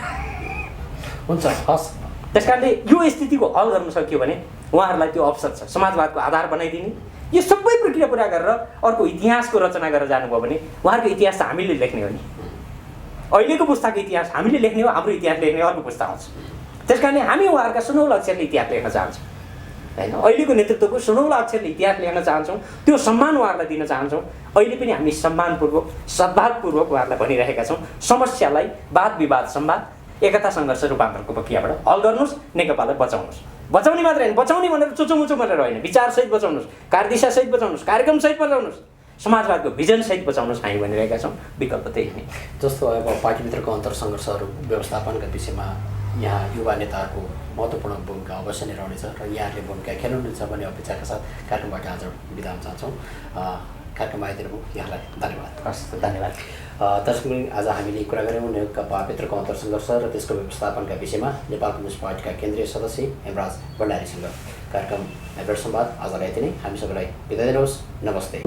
हुन्छ, हस्। त्यस कारणले यो स्थितिको हल गर्न सकियो भने उहाँहरूलाई त्यो अवसर छ समाजवादको आधार बनाइदिने। यो सबै प्रक्रिया पुरा गरेर अर्को इतिहासको रचना गरेर जानुभयो भने उहाँहरूको इतिहास त हामीले लेख्ने हो नि। अहिलेको पुस्ताको इतिहास हामीले लेख्ने हो, हाम्रो इतिहास लेख्ने अर्को पुस्ता आउँछ। त्यस कारणले हामी उहाँहरूका सुनौला अक्षरले इतिहास लेख्न चाहन्छौँ होइन, अहिलेको नेतृत्वको सुनौला अक्षरले इतिहास लेख्न चाहन्छौँ, त्यो सम्मान उहाँहरूलाई दिन चाहन्छौँ। अहिले पनि हामी सम्मानपूर्वक सद्भावपूर्वक उहाँहरूलाई भनिरहेका छौँ, समस्यालाई वाद विवाद संवाद एकता सङ्घर्ष रूपान्तरको प्रक्रियाबाट हल गर्नुहोस्, नेकपालाई बचाउनुहोस्। बचाउने मात्रै होइन, बचाउने भनेर चुचोमुचो गरेर होइन, विचारसहित बचाउनुहोस्, कार्यदिशासहित बचाउनुहोस्, कार्यक्रमसहित बचाउनुहोस्, समाजवादको भिजनसहित बचाउनुहोस्। हामी भनिरहेका छौँ, विकल्प त्यही नै। जस्तो अब पार्टीभित्रको अन्तर सङ्घर्षहरू व्यवस्थापनका विषयमा यहाँ युवा नेताहरूको महत्त्वपूर्ण भूमिका अवश्य नै रहनेछ र यहाँहरूले भूमिका खेल्नुहुन्छ भन्ने अपेक्षाका साथ कार्यक्रमबाट आज बिदा हुन चाहन्छौँ। कार्यक्रममा आइदिनुभयो यहाँलाई धन्यवाद। हस्, धन्यवाद। दर्शकवृन्द, आज हामीले कुरा गऱ्यौँ नेकपाभित्रको अन्तर सङ्घर्ष र त्यसको व्यवस्थापनका विषयमा नेपाल कम्युनिस्ट पार्टीका केन्द्रीय सदस्य हेमराज भण्डारीसँग। कार्यक्रम एभरेस्ट संवाद आजलाई यति नै। हामी सबैलाई बिदा दिनुहोस्। नमस्ते।